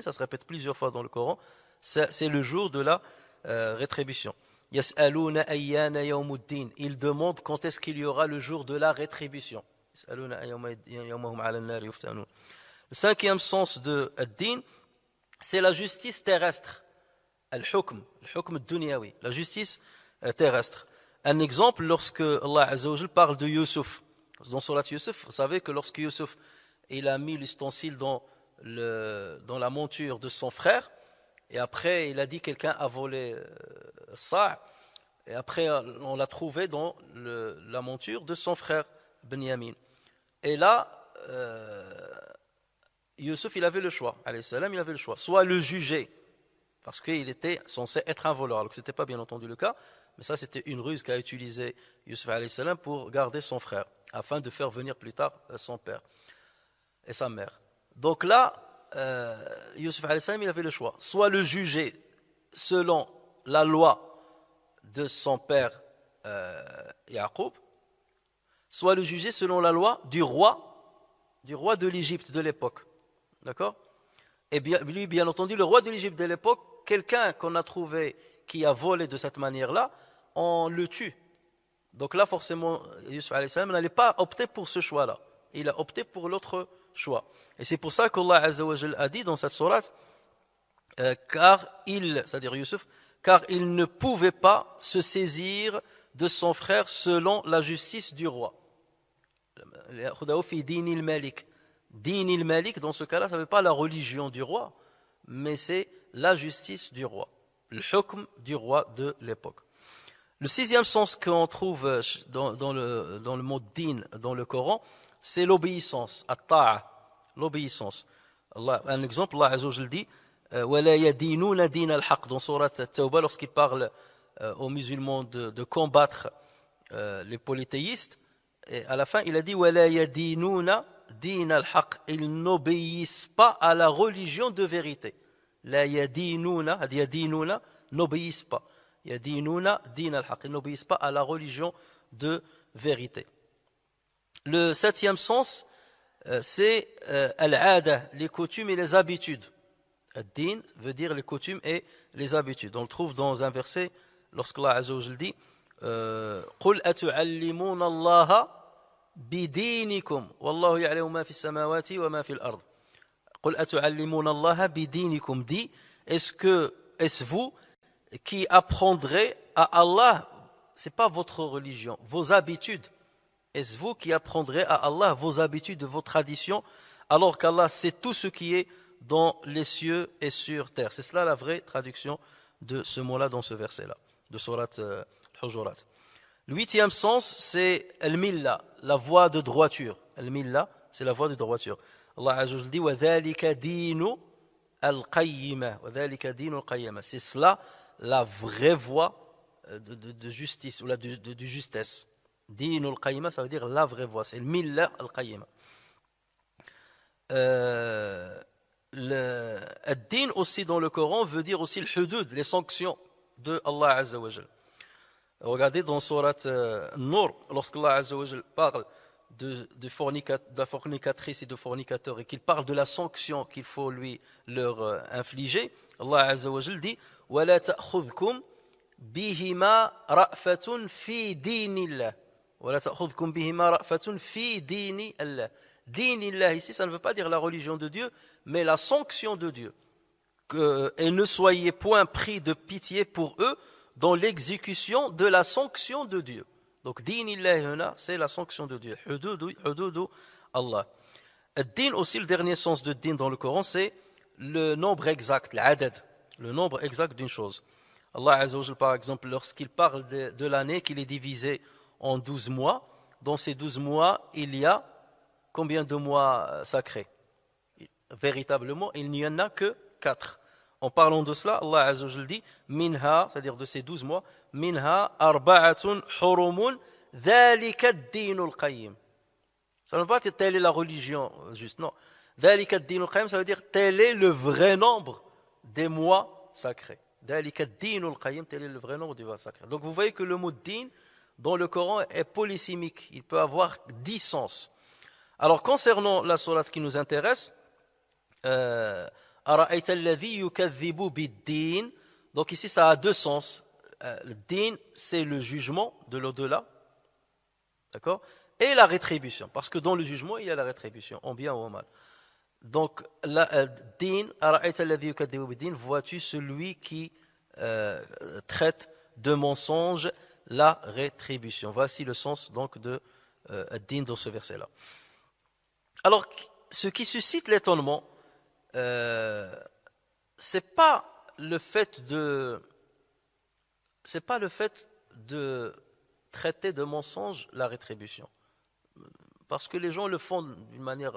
ça se répète plusieurs fois dans le Coran, c'est le jour de la rétribution. Yas'alouna ayyana Yaoumuddin. Ils demandent quand est-ce qu'il y aura le jour de la rétribution. Le cinquième sens de ad-din, c'est la justice terrestre. Al-hukm dunyawi, la justice terrestre. Un exemple, lorsque Allah Azza wa Jal parle de Yusuf, dans Surat Yusuf, vous savez que lorsque Yusuf il a mis l'ustensile dans la monture de son frère, et après il a dit quelqu'un a volé ça, et après on l'a trouvé dans la monture de son frère Benyamin. Et là, Youssef il avait le choix, alayhi salam, il avait le choix, soit le juger, parce qu'il était censé être un voleur, alors que ce n'était pas bien entendu le cas, mais ça c'était une ruse qu'a utilisé Youssef alayhi salam pour garder son frère, afin de faire venir plus tard son père et sa mère. Donc là, Youssef alayhi salam, il avait le choix, soit le juger selon la loi de son père Yaqub, soit le juger selon la loi du roi de l'Égypte de l'époque. D'accord? Et bien, lui, bien entendu, le roi de l'Égypte de l'époque, quelqu'un qu'on a trouvé qui a volé de cette manière-là, on le tue. Donc là, forcément, Yusuf alayhi salam n'allait pas opter pour ce choix-là. Il a opté pour l'autre choix. Et c'est pour ça qu'Allah Azza wa Jal a dit dans cette sourate, c'est-à-dire Yusuf, car il ne pouvait pas se saisir de son frère selon la justice du roi. Din il-Malik, dans ce cas-là, ça ne veut pas la religion du roi, mais c'est la justice du roi, le hukm du roi de l'époque. Le sixième sens qu'on trouve dans le mot din dans le Coran, c'est l'obéissance, at-ta'a, l'obéissance. Un exemple, Allah Azza wa Jalla dit وَلَا يَدِينُونَ دِينَ الْحَقِّ dans sourate At-Tawbah, lorsqu'il parle aux musulmans de combattre les polythéistes, et à la fin il a dit وَلَا يَدِينُونَ دِينَ الْحَقِّ, ils n'obéissent pas à la religion de vérité. La yadinuna, n'obéissent pas. Yadinuna din al-haq, ils n'obéissent pas à la religion de vérité. Le septième sens, c'est al-ada, les coutumes et les habitudes. Ad-din veut dire les coutumes et les habitudes. On le trouve dans un verset lorsqu'Allah Azza wa Jalla dit قُلْ أَتُعَلِّمُونَ اللَّهَ بِدِينِكُمْ وَاللَّهُ يَعْلَمُ مَا فِي السَّمَاوَاتِ وَمَا فِي الْأَرْضِ. قُلْ أَتُعَلِّمُونَ اللَّهَ بِدِينِكُمْ, dit, est-ce vous qui apprendrez à Allah, c'est pas votre religion, vos habitudes. Est-ce vous qui apprendrez à Allah vos habitudes, vos traditions, alors qu'Allah sait tout ce qui est dans les cieux et sur terre. C'est cela la vraie traduction de ce mot-là dans ce verset-là, de sourate Al-Hujurat. Le huitième sens, c'est al-milla, la voie de droiture. Al-milla, c'est la voie de droiture. Allah Azza wa Jalla dit وَذَلِكَ دِينُ الْقَيِّمَةِ وَذَلِكَ دِينُ الْقَيِّمَةِ. C'est cela la vraie voie de justice ou de justesse. Din al-qayyima, ça veut dire la vraie voie, c'est le milla al-qayyima. Le ad-din aussi dans le Coran veut dire aussi le hudud, les sanctions de Allah Azza wa Jalla. Regardez dans sourate Nur, lorsqu'Allah Azza wa Jalla parle de la fornicatrice et de fornicateur et qu'il parle de la sanction qu'il faut leur infliger, Allah Azza wa Jalla dit وَلَا تَأْخُذْكُمْ بِهِمَا رَأْفَةٌ فِي دِينِ اللَّهِ وَلَا تَأْخُذْكُمْ بِهِمَا رَأْفَةٌ فِي دِينِ اللَّهِ. Din illah ici, ça ne veut pas dire la religion de Dieu, mais la sanction de Dieu. Et ne soyez point pris de pitié pour eux dans l'exécution de la sanction de Dieu. Donc, din illah, c'est la sanction de Dieu. Hududu Allah. Din aussi, le dernier sens de din dans le Coran, c'est le nombre exact, l'adad, le nombre exact d'une chose. Allah Azza wa Jalla, par exemple, lorsqu'il parle de l'année qu'il est divisé en 12 mois, dans ces 12 mois, il y a combien de mois sacrés? Véritablement, il n'y en a que 4. En parlant de cela, Allah Azza wa Jalla dit minha, c'est-à-dire de ces 12 mois, minha arba'atun hurumun dhalika ad-dinul qayyim. Ça ne veut pas dire telle est la religion juste, non. Dhalika ad-dinul qayyim, ça veut dire tel est le vrai nombre des mois sacrés. Dhalika ad-dinul qayyim, tel est le vrai nombre des mois sacrés. Donc vous voyez que le mot din dans le Coran est polysémique, il peut avoir 10 sens. Alors concernant la sourate qui nous intéresse, donc ici ça a 2 sens. Le din, c'est le jugement de l'au-delà, d'accord, et la rétribution, parce que dans le jugement il y a la rétribution, en bien ou en mal. Donc din, vois-tu celui qui traite de mensonge la rétribution. Voici le sens donc de din dans ce verset-là. Alors, ce qui suscite l'étonnement, c'est pas le fait de traiter de mensonge la rétribution. Parce que les gens le font d'une manière...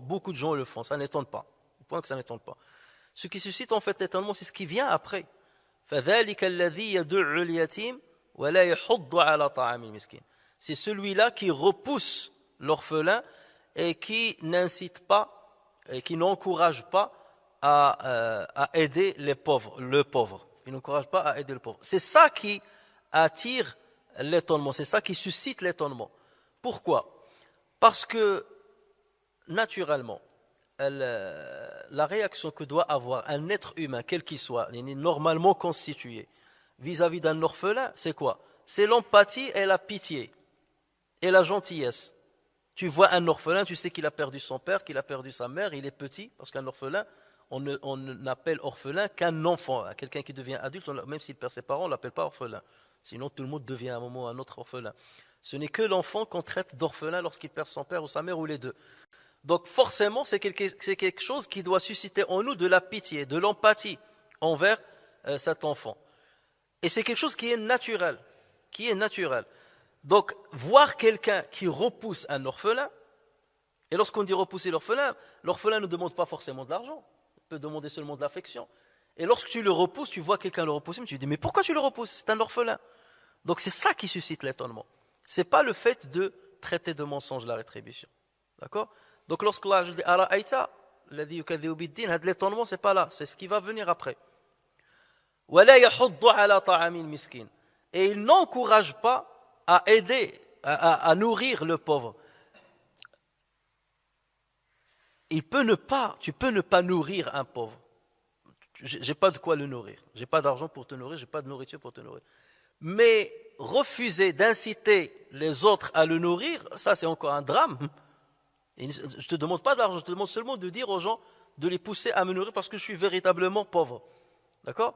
beaucoup de gens le font, ça n'étonne pas. Au point que ça n'étonne pas. Ce qui suscite en fait l'étonnement, c'est ce qui vient après. فَذَلِكَ الَّذِي يَدُعُّ الْيَتِيمَ وَلَا يَحُضُّ عَلَى طَعَامِ الْمِسْكِينِ. C'est celui-là qui repousse l'orphelin et qui n'incite pas, et qui n'encourage pas à aider le pauvre. Il n'encourage pas à aider le pauvre. C'est ça qui attire l'étonnement, c'est ça qui suscite l'étonnement. Pourquoi ? Parce que, naturellement, la réaction que doit avoir un être humain, quel qu'il soit, normalement constitué, vis-à-vis d'un orphelin, c'est quoi ? C'est l'empathie et la pitié, et la gentillesse. Tu vois un orphelin, tu sais qu'il a perdu son père, qu'il a perdu sa mère, il est petit, parce qu'un orphelin, on n'appelle orphelin qu'un enfant, quelqu'un qui devient adulte, même s'il perd ses parents, on ne l'appelle pas orphelin. Sinon, tout le monde devient à un moment ou à un autre orphelin. Ce n'est que l'enfant qu'on traite d'orphelin lorsqu'il perd son père ou sa mère ou les deux. Donc forcément, c'est quelque chose qui doit susciter en nous de la pitié, de l'empathie envers cet enfant. Et c'est quelque chose qui est naturel. Donc, voir quelqu'un qui repousse un orphelin, et lorsqu'on dit repousser l'orphelin ne demande pas forcément de l'argent, il peut demander seulement de l'affection. Et lorsque tu le repousses, tu vois quelqu'un le repousser, mais tu te dis, mais pourquoi tu le repousses ? C'est un orphelin. Donc c'est ça qui suscite l'étonnement. Ce n'est pas le fait de traiter de mensonge la rétribution. D'accord ? Donc lorsque Allah dit Ara'aita, alladhi yukadhibu bid-din, l'étonnement, c'est pas là, c'est ce qui va venir après. Wala yahuddu ala ta'amil miskin. Et il n'encourage pas à aider, à nourrir le pauvre. Tu peux ne pas nourrir un pauvre. J'ai pas de quoi le nourrir. J'ai pas d'argent pour te nourrir, j'ai pas de nourriture pour te nourrir. Mais refuser d'inciter les autres à le nourrir, ça c'est encore un drame. Et je ne te demande pas d'argent, je te demande seulement de dire aux gens de les pousser à me nourrir parce que je suis véritablement pauvre. D'accord ?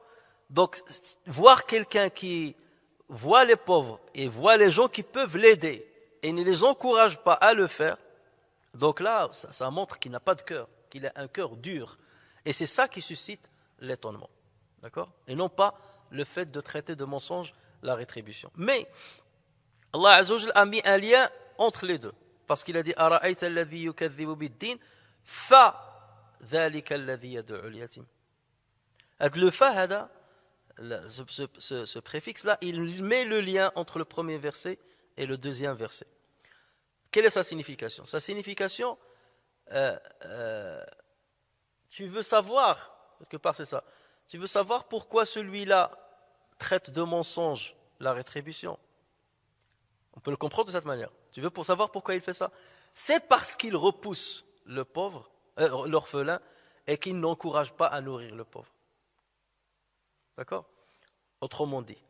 Donc, voir quelqu'un qui voit les pauvres et voit les gens qui peuvent l'aider et ne les encourage pas à le faire, donc là, ça montre qu'il n'a pas de cœur, qu'il a un cœur dur. Et c'est ça qui suscite l'étonnement. D'accord ? Et non pas le fait de traiter de mensonge la rétribution. Mais Allah Azza wa Jalla a mis un lien entre les deux. Parce qu'il a dit Ara'ayta alladhi yukadhibu bid-din fa dhalika alladhi yad'u al-yatim. Avec le fa, ce préfixe-là, il met le lien entre le premier verset et le deuxième verset. Quelle est sa signification ? Sa signification, tu veux savoir, quelque part c'est ça, tu veux savoir pourquoi celui-là traite de mensonge la rétribution. On peut le comprendre de cette manière. Tu veux pour savoir pourquoi il fait ça ? C'est parce qu'il repousse le pauvre, l'orphelin, et qu'il n'encourage pas à nourrir le pauvre. D'accord ? Autrement dit,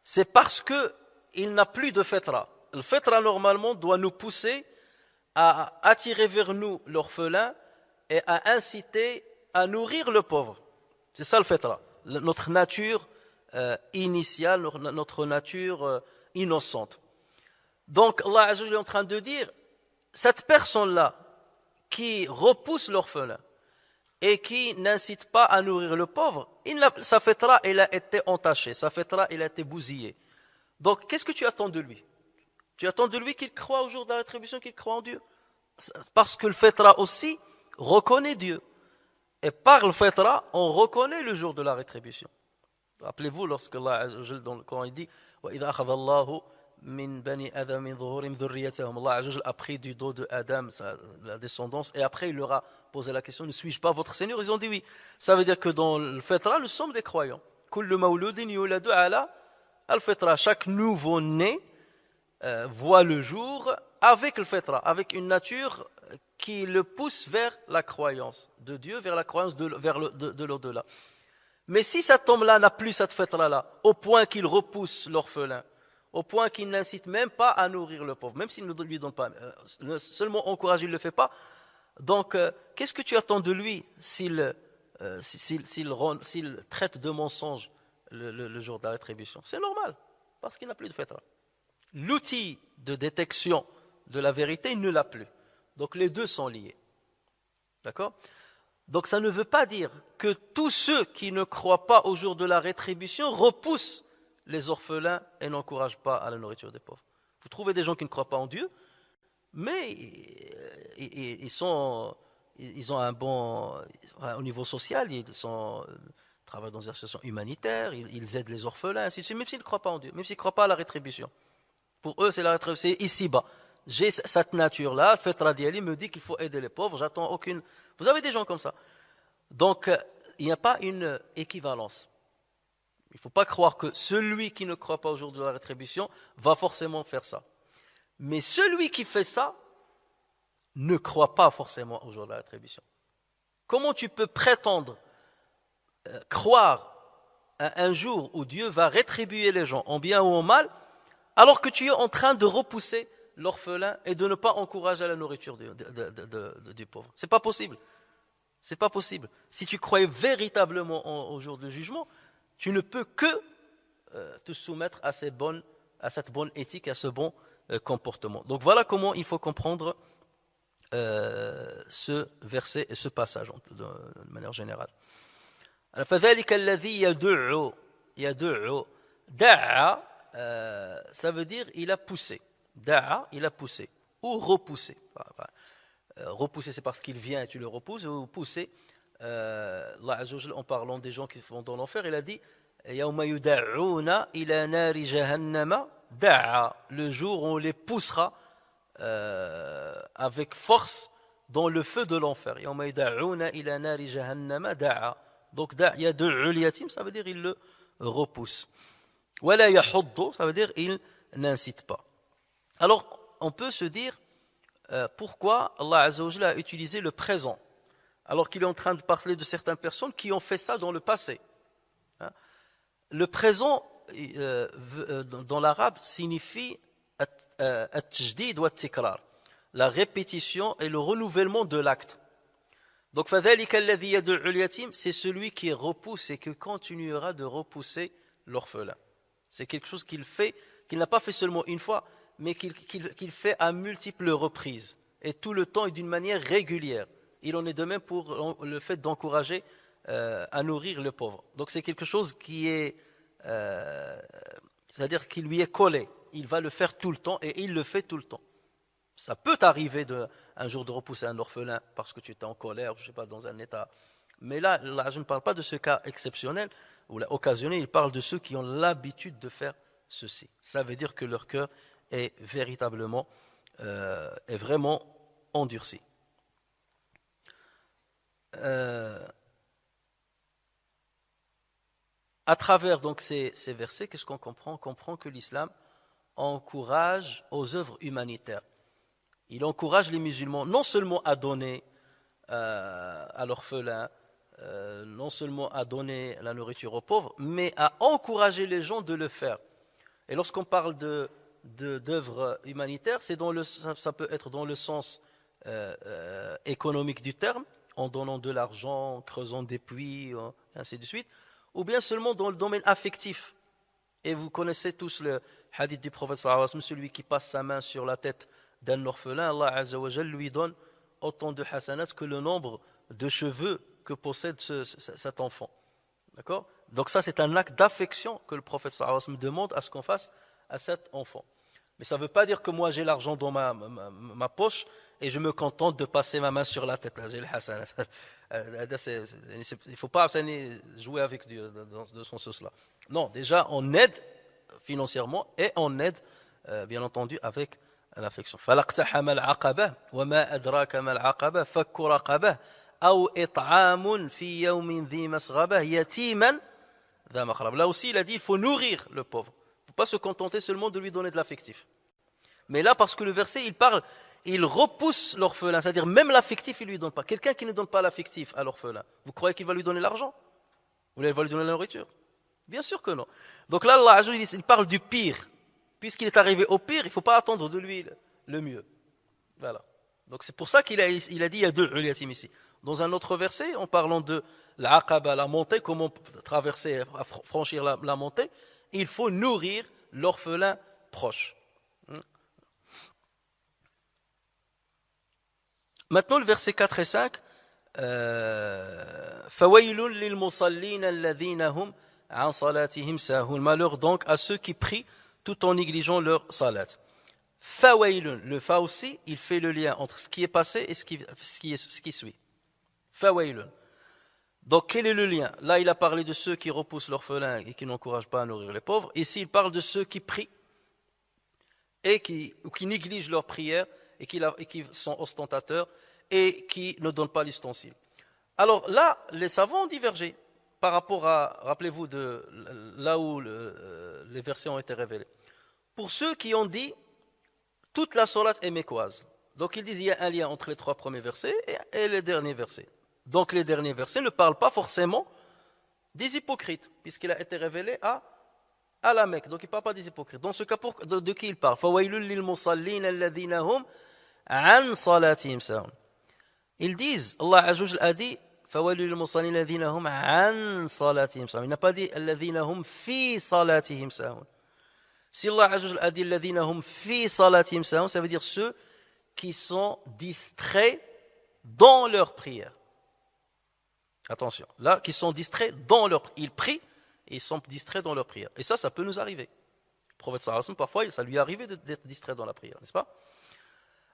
c'est parce qu'il n'a plus de fitra. Le fitra, normalement, doit nous pousser à attirer vers nous l'orphelin et à inciter à nourrir le pauvre. C'est ça le fitra. Notre nature initiale, notre nature innocente. Donc, Allah Azza wa Jalla est en train de dire, cette personne-là qui repousse l'orphelin et qui n'incite pas à nourrir le pauvre, sa fitra, elle a été entachée, sa fitra, elle a été bousillée. Donc, qu'est-ce que tu attends de lui ? Tu attends de lui qu'il croit au jour de la rétribution, qu'il croit en Dieu. Parce que le fitra aussi reconnaît Dieu. Et par le fitra, on reconnaît le jour de la rétribution. Rappelez-vous, lorsque Allah, dans le Coran, il dit وَإِذَا أَخَذَ اللَّهُ مِنْ بَنِي آدَمَ مِنْ ظُهُورِهِمْ ذُرِّيَّتَهُمْ. Allah a pris du dos de Adam la descendance, et après il leur a posé la question, ne suis-je pas votre Seigneur ? Ils ont dit oui. Ça veut dire que dans le fitra, nous sommes des croyants. كُلُّ مَوْلُودٍ يُولَدُ عَلَى الْفِطْرَةِ. Chaque nouveau-né voit le jour avec le fitra, avec une nature qui le pousse vers la croyance de Dieu, vers la croyance de l'au-delà. Mais si cet homme-là n'a plus cette fitra-là, au point qu'il repousse l'orphelin, au point qu'il n'incite même pas à nourrir le pauvre, même s'il ne lui donne pas, seulement encourage, il ne le fait pas, donc qu'est-ce que tu attends de lui s'il traite de mensonge le jour de la rétribution ? C'est normal, parce qu'il n'a plus de fitra. L'outil de détection de la vérité, il ne l'a plus. Donc les deux sont liés. D'accord ? Donc ça ne veut pas dire que tous ceux qui ne croient pas au jour de la rétribution repoussent les orphelins et n'encouragent pas à la nourriture des pauvres. Vous trouvez des gens qui ne croient pas en Dieu, mais ils ont un bon... Au niveau social, travaillent dans des associations humanitaires, ils aident les orphelins, ainsi de suite, même s'ils ne croient pas en Dieu, même s'ils ne croient pas à la rétribution. Pour eux, c'est ici-bas. J'ai cette nature-là, Fetra Diali me dit qu'il faut aider les pauvres, j'attends aucune... Vous avez des gens comme ça. Donc, il n'y a pas une équivalence. Il ne faut pas croire que celui qui ne croit pas au jour de la rétribution va forcément faire ça. Mais celui qui fait ça ne croit pas forcément au jour de la rétribution. Comment tu peux prétendre croire à un jour où Dieu va rétribuer les gens en bien ou en mal, alors que tu es en train de repousser l'orphelin et de ne pas encourager la nourriture du pauvre? C'est pas possible. C'est pas possible. Si tu croyais véritablement au jour du jugement, tu ne peux que te soumettre à cette bonne éthique, à ce bon comportement. Donc voilà comment il faut comprendre ce verset et ce passage de manière générale. فذلك الذي يدع دعا, ça veut dire il a poussé. Da'a, il a poussé. Ou repoussé. Repousser, c'est parce qu'il vient et tu le repousses. Ou pousser, Allah Azza wa Jalla, en parlant des gens qui vont dans l'enfer, il a dit يَوْمَ يُدَعُّونَ إِلَى نَارِ جَهَنَّمَ دَعَا, le jour où on les poussera avec force dans le feu de l'enfer. يَوْمَ يُدَعُّونَ إِلَى نَارِ جَهَنَّمَ دَعَا. Donc يَدُعُّ الْيَتِيمِ, ça veut dire il le repousse. وَلَا يَحُضُّ, ça veut dire il n'incite pas. Alors, on peut se dire pourquoi Allah Azza wa Jalla a utilisé le présent, alors qu'il est en train de parler de certaines personnes qui ont fait ça dans le passé. Le présent, dans l'arabe, signifie at-tajdid wa at-tikrar, la répétition et le renouvellement de l'acte. Donc, فَذَلِكَ الَّذِي يَدُعُّ الْيَتِيمِ, c'est celui qui repousse et qui continuera de repousser l'orphelin. C'est quelque chose qu'il n'a pas fait seulement une fois, mais qu'il fait à multiples reprises, et tout le temps et d'une manière régulière. Il en est de même pour le fait d'encourager à nourrir le pauvre. Donc c'est quelque chose qui est, c'est-à-dire qui lui est collé. Il va le faire tout le temps, et il le fait tout le temps. Ça peut t'arriver un jour de repousser un orphelin parce que tu es en colère, je ne sais pas, dans un état. Mais là, je ne parle pas de ce cas exceptionnel ou occasionnel, il parle de ceux qui ont l'habitude de faire ceci. Ça veut dire que leur cœur est véritablement, est vraiment endurci. À travers donc ces versets, qu'est-ce qu'on comprend? On comprend que l'islam encourage aux œuvres humanitaires. Il encourage les musulmans non seulement à donner à l'orphelin, non seulement à donner la nourriture aux pauvres, mais à encourager les gens de le faire. Et lorsqu'on parle d'œuvres humanitaires, ça peut être dans le sens économique du terme, en donnant de l'argent, en creusant des puits, et ainsi de suite, ou bien seulement dans le domaine affectif. Et vous connaissez tous le hadith du prophète sallallahu alayhi wa sallam, celui qui passe sa main sur la tête d'un orphelin, Allah Azza wa Jalla lui donne autant de hasanat que le nombre de cheveux que possède cet enfant. D'accord? Donc ça, c'est un acte d'affection que le prophète sallallahu alayhi wa sallam demande à ce qu'on fasse à cet enfant. Mais ça ne veut pas dire que moi j'ai l'argent dans ma poche et je me contente de passer ma main sur la tête. Là, j'ai le hasanat. Il ne faut pas jouer avec Dieu de son sens-là. Non, déjà on aide financièrement et on aide bien entendu avec l'affection. فَلَقْتَحَمَ الْعَقَبَةِ وَمَا أَدْرَاكَ مَا الْعَقَبَةِ فَكُّ رَقَبَةٍ أَوْ إِطْعَامٌ فِي يَوْمٍ ذِي مَسْغَبَةٍ يَتِيمًا ذَا مَقْرَبَةٍ. Là aussi il a dit il faut nourrir le pauvre. Il ne faut pas se contenter seulement de lui donner de l'affectif. Mais là, parce que le verset, il repousse l'orphelin, c'est-à-dire même l'affectif, il ne lui donne pas. Quelqu'un qui ne donne pas l'affectif à l'orphelin, vous croyez qu'il va lui donner l'argent? Ou il va lui donner la nourriture? Bien sûr que non. Donc là, Allah, il parle du pire. Puisqu'il est arrivé au pire, il ne faut pas attendre de lui le mieux. Voilà. Donc c'est pour ça qu'il a dit il y a deux uliyatim ici. Dans un autre verset, en parlant de l'aqaba, la montée, comment traverser, franchir la montée, il faut nourrir l'orphelin proche. Maintenant, le verset 4 et 5 فَوَيْلٌ لِلْمُصَلِّينَ الَّذِينَ هُمْ عَنْ صَلَاتِهِمْ سَاهُونَ. Malheur donc à ceux qui prient tout en négligeant leur salat. Fawailun, le fa aussi, il fait le lien entre ce qui est passé et ce qui suit. Fawailun. Donc quel est le lien? Là il a parlé de ceux qui repoussent l'orphelin et qui n'encouragent pas à nourrir les pauvres. Ici il parle de ceux qui prient et qui négligent leur prière et qui sont ostentateurs et qui ne donnent pas l'ustensile. Alors là, les savants ont divergé par rapport à, rappelez-vous, de là où les versets ont été révélés. Pour ceux qui ont dit, toute la sourate est mécoise. Donc ils disent qu'il y a un lien entre les 3 premiers versets et les derniers versets. Donc les derniers versets ne parlent pas forcément des hypocrites, puisqu'il a été révélé à la Mecque. Donc il ne parle pas des hypocrites. Dans ce cas, de qui il parle? فَوَيْلٌ لِلْمُصَلِّينَ الَّذِينَ هُمْ عَنْ صَلَاتِهِمْ سَاهُونَ. Ils disent, Allah Azza wa Jalla a dit, فَوَيْلٌ لِلْمُصَلِّينَ الَّذِينَ هُمْ عَنْ صَلَاتِهِمْ سَاهُونَ. Il n'a pas dit الَّذِينَ هُمْ فِي صَلَاتِهِمْ سَاهُونَ. Si Allah Azza wa Jalla a dit الَّذِينَ هُمْ فِي صَلَاتِهِمْ سَاهُونَ, ça veut dire ceux qui sont distraits dans leur prière. Attention, là, qui sont distraits dans leur prière. Ils prient et ils sont distraits dans leur prière. Et ça peut nous arriver. Le prophète sallallahu alayhi wa sallam, parfois, ça lui est arrivé d'être distrait dans la prière, n'est-ce pas?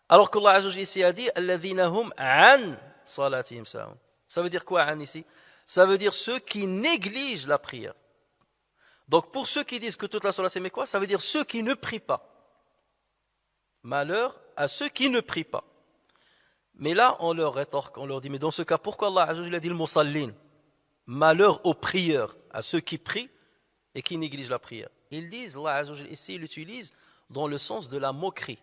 Alors qu'Allah Azza wa Jalla ici a dit الَّذِينَ هُمْ عَنْ صَلَاتِهِمْ سَاهُونَ. Ça veut dire quoi, an ici? Ça veut dire ceux qui négligent la prière. Donc pour ceux qui disent que toute la sourate c'est quoi, ça veut dire ceux qui ne prient pas. Malheur à ceux qui ne prient pas. Mais là, on leur rétorque, on leur dit, mais dans ce cas, pourquoi Allah Azza wa Jalla a dit le musallin? Malheur aux prieurs, à ceux qui prient et qui négligent la prière. Ils disent, Allah Azza wa Jalla ici, il l'utilise dans le sens de la moquerie.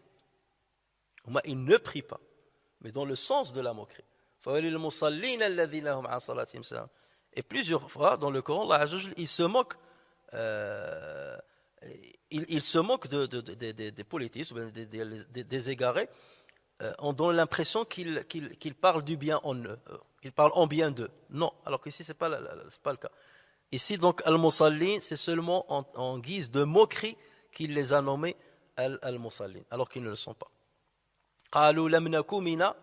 Ils ne prient pas, mais dans le sens de la moquerie. Et plusieurs fois dans le Coran, Allah Azza wa Jalla, il se moque. Il se moque des politistes, des égarés, en donnant l'impression qu'ils parlent du bien en eux, qu'ils parlent en bien d'eux. Non, alors qu'ici c'est pas le cas. Ici donc al-musallin, c'est seulement en guise de moquerie qu'il les a nommés al-musallin, alors qu'ils ne le sont pas. قالوا لم نكن من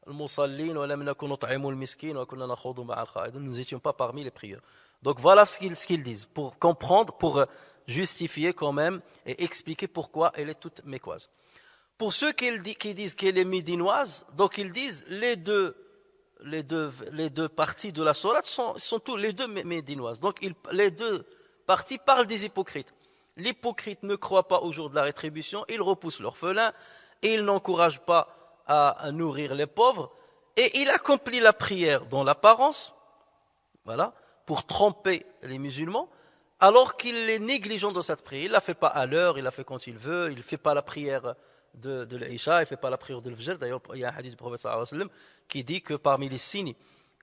المصلين ولم نكن نطعم المسكين وكنا نخوض مع الخائضين. Nous n'étions pas parmi les prieurs. Donc voilà ce qu'ils disent, pour comprendre, pour justifier quand même et expliquer pourquoi elle est toute mécoise. Pour ceux qui disent qu'elle est médinoise, donc ils disent les deux parties de la sourate sont tous les deux médinoises. Donc les deux parties parlent des hypocrites. L'hypocrite ne croit pas au jour de la rétribution, il repousse l'orphelin, et il n'encourage pas à nourrir les pauvres, et il accomplit la prière dans l'apparence, voilà, pour tromper les musulmans, alors qu'il est négligent dans cette prière. Il ne la fait pas à l'heure, il la fait quand il veut, il ne fait pas la prière de l'Isha, il ne fait pas la prière de l'Fajr. D'ailleurs, il y a un hadith du prophète sallallahu alayhi wa sallam qui dit que parmi les signes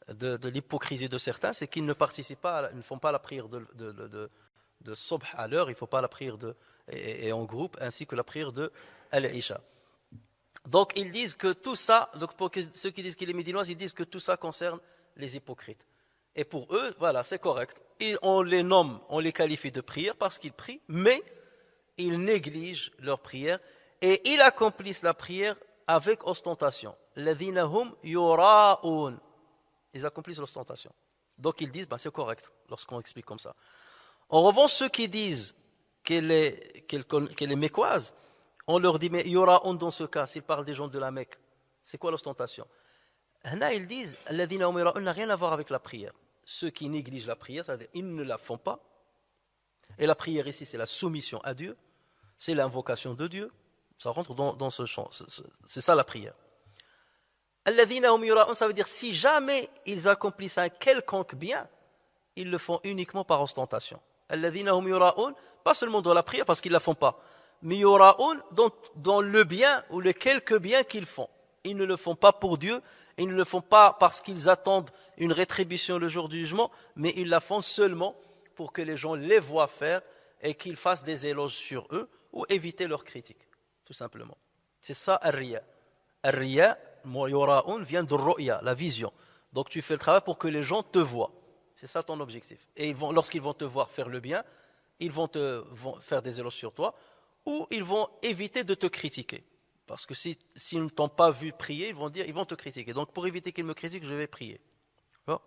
de l'hypocrisie de certains, c'est qu'ils ne participent pas, ils ne font pas la prière de Subh à l'heure, il ne faut pas la prière et en groupe, ainsi que la prière de l'Isha. Donc ils disent que tout ça, donc pour ceux qui disent qu'il est médinoise, ils disent que tout ça concerne les hypocrites. Et pour eux, voilà, c'est correct. On les nomme, on les qualifie de prière parce qu'ils prient, mais ils négligent leur prière et ils accomplissent la prière avec ostentation. الَّذِينَ هُمْ يُرَاءُونَ. Ils accomplissent l'ostentation. Donc ils disent, c'est correct lorsqu'on explique comme ça. En revanche, ceux qui disent qu'elle est mécoise, on leur dit, mais yura'un dans ce cas, s'ils parlent des gens de la Mecque, c'est quoi l'ostentation? Là, ils disent, الَّذِينَ هُمْ يُرَاءُونَ n'a rien à voir avec la prière. Ceux qui négligent la prière, c'est-à-dire ils ne la font pas. Et la prière ici, c'est la soumission à Dieu, c'est l'invocation de Dieu. Ça rentre dans ce champ, c'est ça la prière. الَّذِينَ هُمْ يُرَاءُونَ, ça veut dire si jamais ils accomplissent un quelconque bien, ils le font uniquement par ostentation. الَّذِينَ هُمْ يُرَاءُونَ, pas seulement dans la prière parce qu'ils ne la font pas, mais yura'un dans le bien ou les quelques biens qu'ils font. Ils ne le font pas pour Dieu, ils ne le font pas parce qu'ils attendent une rétribution le jour du jugement, mais ils la font seulement pour que les gens les voient faire et qu'ils fassent des éloges sur eux ou éviter leurs critiques, tout simplement. C'est ça ar-riya. Ar-riya, yura'un, vient de ru'ya, la vision. Donc tu fais le travail pour que les gens te voient. C'est ça ton objectif. Et lorsqu'ils vont te voir faire le bien, ils vont faire des éloges sur toi, ou ils vont éviter de te critiquer. Parce que s'ils ne t'ont pas vu prier, ils vont te critiquer. Donc pour éviter qu'ils me critiquent, je vais prier. D'accord?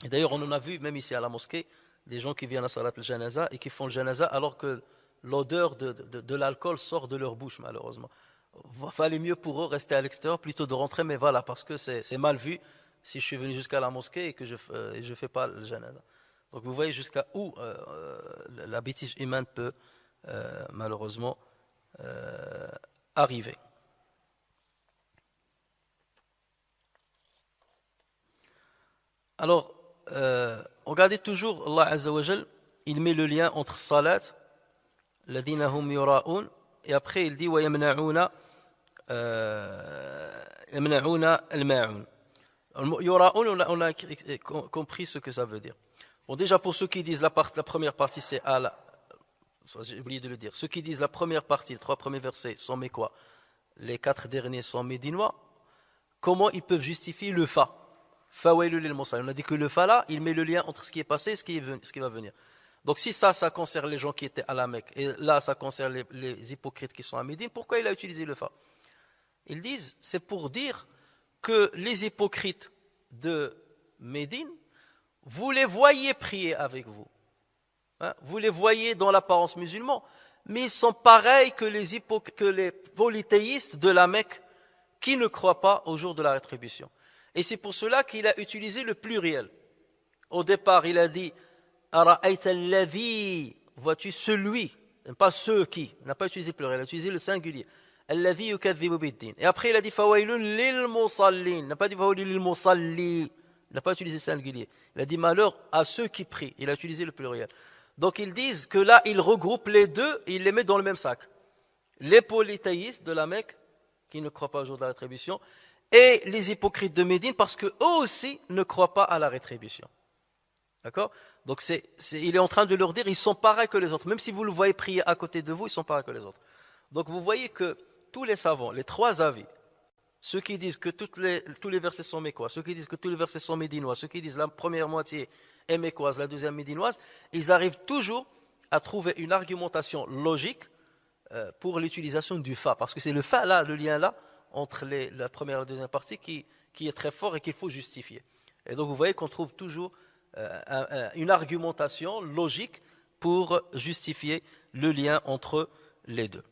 Et d'ailleurs, on en a vu, même ici à la mosquée, des gens qui viennent à Salat al-Janaza et qui font le Janaza alors que l'odeur de l'alcool sort de leur bouche, malheureusement. Il valait mieux pour eux rester à l'extérieur plutôt de rentrer, mais voilà, parce que c'est mal vu si je suis venu jusqu'à la mosquée et que je ne fais pas le Janaza. Donc vous voyez jusqu'à où la bêtise humaine peut malheureusement arriver. Alors, regardez toujours, Allah Azza wa Jal, il met le lien entre salat, ladina hum yura'un, et après il dit wa yamna'una al-ma'un. Yura'un, on a compris ce que ça veut dire. Bon, déjà pour ceux qui disent la première partie c'est j'ai oublié de le dire, ceux qui disent la première partie, les 3 premiers versets sont mécois, les 4 derniers sont médinois, comment ils peuvent justifier le fa? Fawailul lil musallin. On a dit que le fa là, il met le lien entre ce qui est passé et ce qui va venir. Donc si ça concerne les gens qui étaient à la Mecque, et là ça concerne les hypocrites qui sont à Médine, pourquoi il a utilisé le fa? Ils disent, c'est pour dire que les hypocrites de Médine, vous les voyez prier avec vous. Hein? Vous les voyez dans l'apparence musulmane, mais ils sont pareils que les polythéistes de la Mecque qui ne croient pas au jour de la rétribution. Et c'est pour cela qu'il a utilisé le pluriel. Au départ, il a dit Ara'ayta alladhi, vois-tu celui, pas ceux qui, il n'a pas utilisé le pluriel, il a utilisé le singulier. Alladhi yukadhibu bid-din. Et après, il a dit Fawailun lil musallin, il n'a pas dit Fawailun lil musalli, il n'a pas utilisé le singulier. Il a dit malheur à ceux qui prient, il a utilisé le pluriel. Donc ils disent que là, il regroupe les deux et il les met dans le même sac. Les polythéistes de la Mecque, qui ne croient pas au jour de la rétribution, et les hypocrites de Médine, parce qu'eux aussi ne croient pas à la rétribution. D'accord? Donc il est en train de leur dire, ils sont pareils que les autres. Même si vous le voyez prier à côté de vous, ils sont pareils que les autres. Donc vous voyez que tous les savants, les 3 avis, ceux qui disent que tous les versets sont mécois, ceux qui disent que tous les versets sont médinois, ceux qui disent la première moitié est mécoise, la deuxième médinoise, ils arrivent toujours à trouver une argumentation logique pour l'utilisation du fa. Parce que c'est le fa là, le lien là, entre la première et la deuxième partie qui est très fort et qu'il faut justifier. Et donc vous voyez qu'on trouve toujours une argumentation logique pour justifier le lien entre les deux.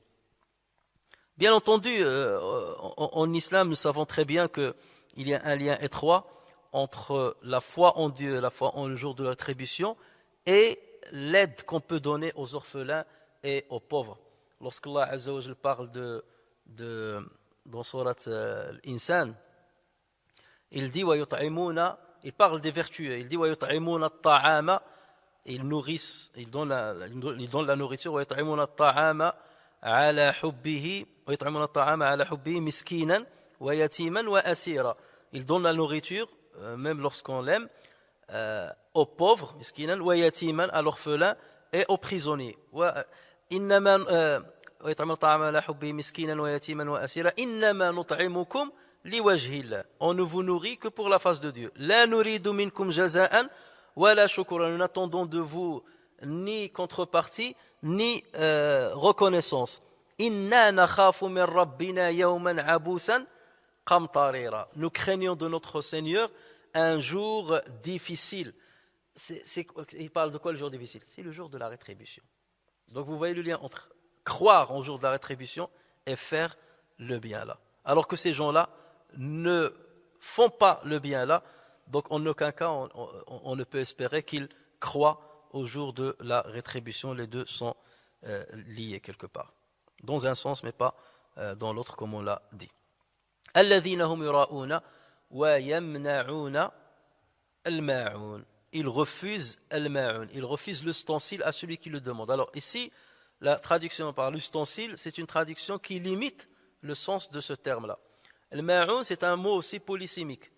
Bien entendu, en islam, nous savons très bien qu'il y a un lien étroit entre la foi en Dieu, la foi en le jour de la rétribution et l'aide qu'on peut donner aux orphelins et aux pauvres. Lorsqu'Allah Azza wa Jal parle dans Surat Al-Insan, il dit il parle des vertueux, il dit ils nourrissent, ils donnent la nourriture, ils donnent la nourriture même lorsqu'on l'aime aux pauvres, à l'orphelin et aux prisonniers. On ne vous nourrit que pour la face de Dieu. Nous n'attendons de vous ni contrepartie ni reconnaissance. Nous craignons de notre Seigneur un jour difficile. Il parle de quoi le jour difficile? C'est le jour de la rétribution. Donc vous voyez le lien entre croire au jour de la rétribution et faire le bien là. Alors que ces gens-là ne font pas le bien là, donc en aucun cas on ne peut espérer qu'ils croient au jour de la rétribution. Les deux sont liés quelque part. Dans un sens mais pas dans l'autre comme on l'a dit. Alladhina hum yura'una wa yamna'una al-ma'un. Il refuse al-ma'un, il refuse l'ustensile à celui qui le demande. Alors ici, la traduction par l'ustensile, c'est une traduction qui limite le sens de ce terme-là. Al-ma'un, c'est un mot aussi polysémique,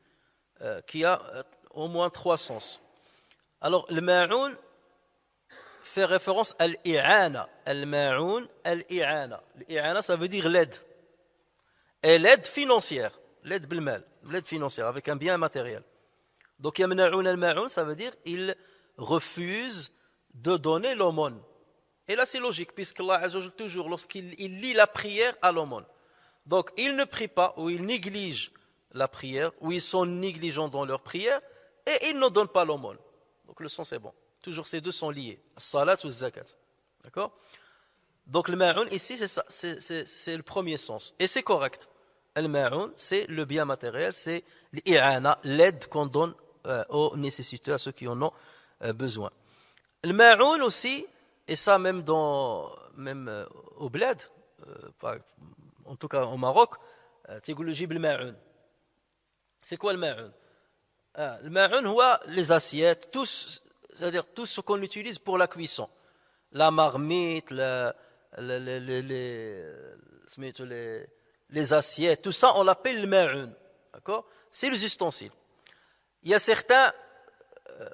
qui a au moins 3 sens. Alors, le ma'un fait référence à l'i'ana. Al-ma'un, al-i'ana. L'i'ana, ça veut dire l'aide. Et l'aide financière, l'aide bilmal, l'aide financière, avec un bien matériel. Donc, yamna'un al-ma'un, ça veut dire il refuse de donner l'aumône. Et là, c'est logique, puisqu'Allah Azza wa Jalla, toujours, lorsqu'il lie la prière à l'aumône. Donc, ils ne prient pas, ou ils négligent la prière, ou ils sont négligents dans leur prière, et ils ne donnent pas l'aumône. Donc, le sens est bon. Toujours ces deux sont liés. Salat ou zakat. D'accord? Donc, le ma'un, ici, c'est le premier sens. Et c'est correct. Le ma'un, c'est le bien matériel, c'est l'i'ana, l'aide qu'on donne aux nécessiteux, à ceux qui en ont besoin. Le ma'un aussi, et ça même au bled, en tout cas au Maroc, تيقول له جيب الماعون. C'est quoi le ma'un? Le ma'un, les assiettes, c'est-à-dire tout ce qu'on utilise pour la cuisson. La marmite, les assiettes, tout ça, on l'appelle le ma'un. D'accord? C'est les ustensiles. Il y a certains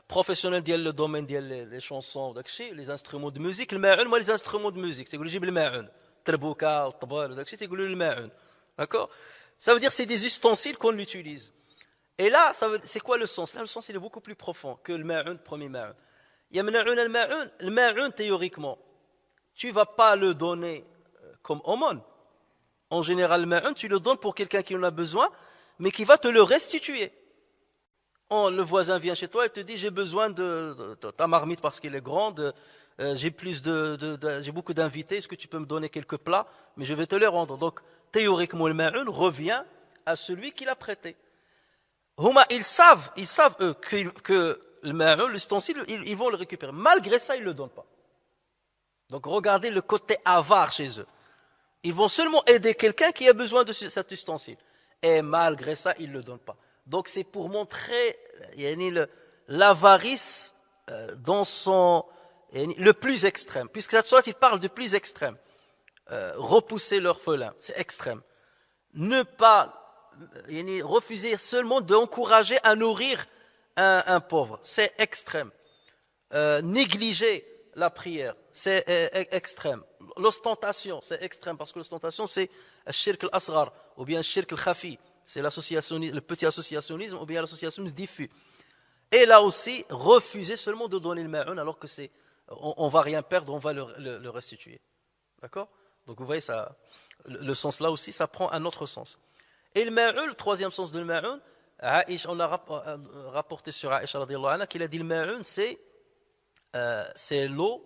professionnels dans le domaine des chansons, les instruments de musique, le ma'un, moi les instruments de musique, c'est que j'ai le ma'un. Trabouka, ou tabal, c'est que le ma'un. D'accord? Ça veut dire que c'est des ustensiles qu'on utilise. Et là, c'est quoi le sens? Là, le sens, il est beaucoup plus profond que le ma'un, premier ma'un. Le ma'un, théoriquement, tu ne vas pas le donner comme aumône. En général, le ma'un, tu le donnes pour quelqu'un qui en a besoin, mais qui va te le restituer. Le voisin vient chez toi et te dit, j'ai besoin de ta marmite parce qu'elle est grande, j'ai beaucoup d'invités, est-ce que tu peux me donner quelques plats? Mais je vais te les rendre. Donc, théoriquement, le ma'un revient à celui qui l'a prêté. Ils savent eux, que le ma'un, l'ustensile, ils vont le récupérer. Malgré ça, ils ne le donnent pas. Donc, regardez le côté avare chez eux. Ils vont seulement aider quelqu'un qui a besoin de cet ustensile. Et malgré ça, ils ne le donnent pas. Donc, c'est pour montrer l'avarice dans le plus extrême. Puisque cette sourate, il parle de plus extrême. Repousser l'orphelin, c'est extrême. Ne pas refuser seulement d'encourager à nourrir un pauvre, c'est extrême. Négliger la prière, c'est extrême. L'ostentation, c'est extrême, parce que l'ostentation, c'est le shirk al-asghar, ou bien le shirk al-khafi, c'est le petit associationnisme, ou bien l'associationnisme diffus. Et là aussi, refuser seulement de donner le ma'un, alors que on ne va rien perdre, on va le restituer. D'accord? Donc vous voyez, ça, le sens là aussi, ça prend un autre sens. Et le ma'un, le troisième sens de le ma'un, on a rapporté sur Aïcha radiyallahu anha qu'il a dit le ma'un, c'est l'eau,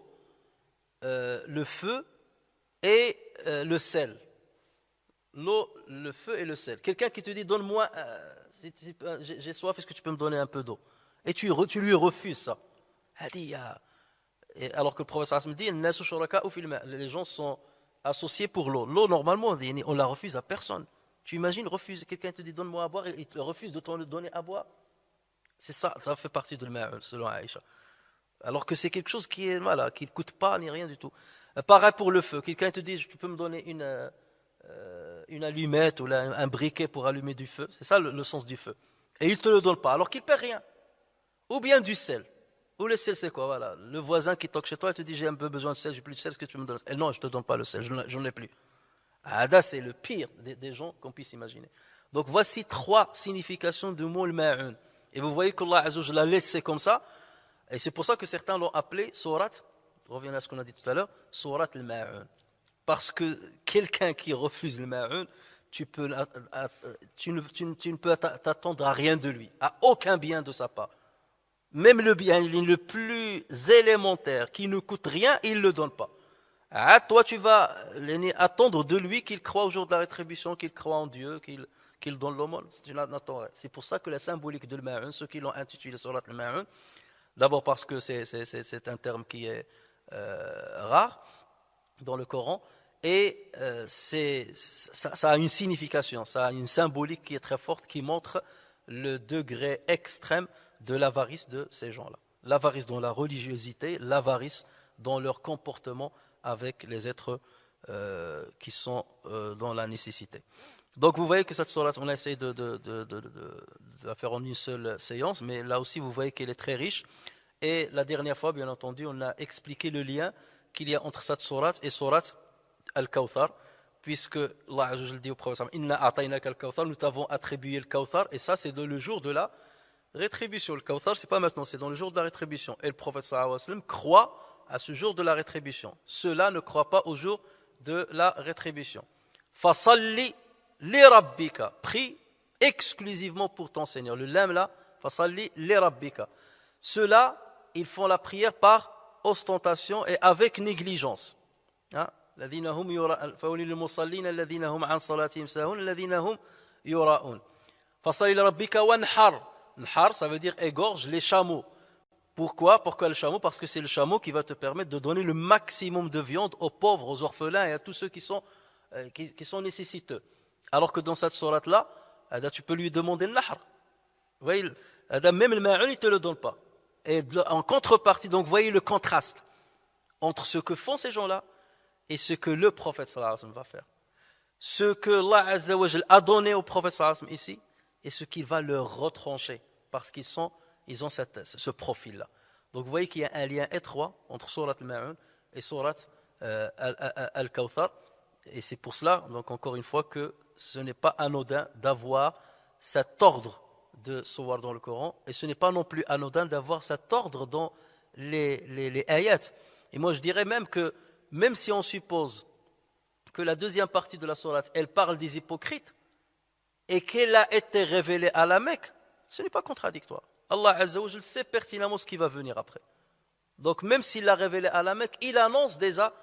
le feu et le sel. L'eau, le feu et le sel. Quelqu'un qui te dit, donne-moi, j'ai soif, est-ce que tu peux me donner un peu d'eau? Et tu lui refuses ça. Alors que le prophète me dit, les gens sont associés pour l'eau. L'eau, normalement, on la refuse à personne. Tu imagines refuser, quelqu'un te dit donne-moi à boire et il te refuse de te donner à boire. C'est ça fait partie de l'ma'un, selon Aïcha. Alors que c'est quelque chose qui ne coûte pas ni rien du tout. Pareil pour le feu, quelqu'un te dit tu peux me donner une allumette ou un briquet pour allumer du feu, c'est ça le sens du feu. Et il ne te le donne pas, alors qu'il ne paie rien. Ou bien du sel. Ou le sel, c'est quoi? Voilà. Le voisin qui toque chez toi et te dit j'ai un peu besoin de sel, j'ai plus de sel, est-ce que tu me donnes? Et non, je ne te donne pas le sel, je n'en ai plus. C'est le pire des gens qu'on puisse imaginer. Donc voici 3 significations du mot al-ma'un. Et vous voyez qu'Allah Azza wa Jalla l'a laissé comme ça. Et c'est pour ça que certains l'ont appelé sourate, je reviens à ce qu'on a dit tout à l'heure, sourate al-ma'un. Parce que quelqu'un qui refuse le ma'un, tu ne peux t'attendre à rien de lui, à aucun bien de sa part. Même le bien le plus élémentaire, qui ne coûte rien, il ne le donne pas. Toi, tu vas attendre de lui qu'il croit au jour de la rétribution, qu'il croit en Dieu, qu'il donne l'aumône. C'est pour ça que la symbolique de l'ma'un, ceux qui l'ont intitulé Surat al-Ma'un, d'abord parce que c'est un terme qui est rare dans le Coran, et ça a une signification, ça a une symbolique qui est très forte, qui montre le degré extrême de l'avarice de ces gens-là. L'avarice dans la religiosité, l'avarice dans leur comportement avec les êtres qui sont dans la nécessité. Donc vous voyez que cette sourate, on a essayé de la faire en une seule séance, mais là aussi vous voyez qu'elle est très riche. Et la dernière fois, bien entendu, on a expliqué le lien qu'il y a entre cette sourate et sourate Al-Kawthar, puisque Allah Azza wa Jalla dit au prophète, Inna a'taynaka al-Kawthar, nous t'avons attribué le Kawthar, et ça c'est le jour de la rétribution. Le Kawthar, c'est pas maintenant, c'est dans le jour de la rétribution. Et le prophète sallallahu alayhi wa sallam croit à ce jour de la rétribution. Ceux-là ne croient pas au jour de la rétribution. Fasalli li rabbika, prie exclusivement pour ton Seigneur. Le lam là, fasalli li rabbika. Ceux-là, ils font la prière par ostentation et avec négligence. Hein? الذين هم فولي للمصلين الذين هم عن صلاتهم ساهون الذين هم يراءون. فصل لربك وانحر. Nhar, ça veut dire égorge les chameaux. Pourquoi le chameau? Parce que c'est le chameau qui va te permettre de donner le maximum de viande aux pauvres, aux orphelins et à tous ceux qui sont nécessiteux. Alors que dans cette sourate-là, tu peux lui demander le nahr. Vous voyez, même le ma'un, il ne te le donne pas. Et en contrepartie, donc vous voyez le contraste entre ce que font ces gens-là et ce que le prophète sallallahu alayhi wa sallam va faire. Ce que Allah Azza wa Jal a donné au prophète sallallahu alayhi wa sallam ici et ce qu'il va leur retrancher parce qu'ils ont ce profil-là. Donc vous voyez qu'il y a un lien étroit entre Surat al-Ma'un et Surat al-Kawthar. Et c'est pour cela, donc encore une fois, que ce n'est pas anodin d'avoir cet ordre de suwar dans le Coran et ce n'est pas non plus anodin d'avoir cet ordre dans les ayats. Et moi je dirais même que même si on suppose que la deuxième partie de la sourate, elle parle des hypocrites et qu'elle a été révélée à la Mecque, ce n'est pas contradictoire. Allah Azza wa Jal sait pertinemment ce qui va venir après. Donc même s'il l'a révélé à la Mecque, il annonce déjà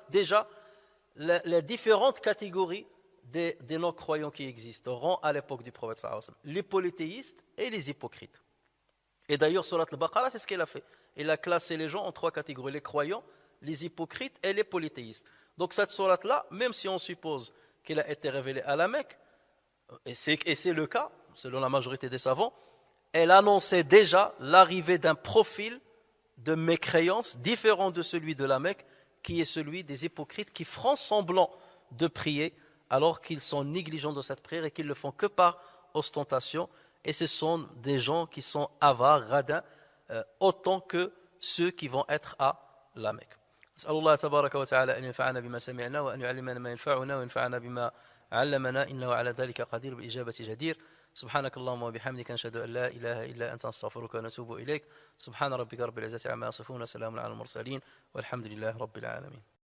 les différentes catégories des non-croyants qui existeront à l'époque du prophète sallallahu alayhi wa sallam. Les polythéistes et les hypocrites. Et d'ailleurs, surat al-Baqarah, c'est ce qu'il a fait. Il a classé les gens en trois catégories, les croyants, les hypocrites et les polythéistes. Donc cette sourate-là, même si on suppose qu'elle a été révélée à la Mecque, et c'est le cas, selon la majorité des savants, elle annonçait déjà l'arrivée d'un profil de mécréance différent de celui de la Mecque, qui est celui des hypocrites qui feront semblant de prier alors qu'ils sont négligents de cette prière et qu'ils ne le font que par ostentation. Et ce sont des gens qui sont avares, radins, autant que ceux qui vont être à la Mecque. أسأل الله تبارك وتعالى أن ينفعنا بما سمعنا وأن يعلمنا ما ينفعنا وينفعنا بما علمنا إنه على ذلك قدير بالإجابة جدير. سبحانك اللهم وبحمدك نشهد أن لا إله إلا أنت نستغفرك ونتوب إليك. سبحان ربك رب العزة عما يصفون وسلام على المرسلين والحمد لله رب العالمين.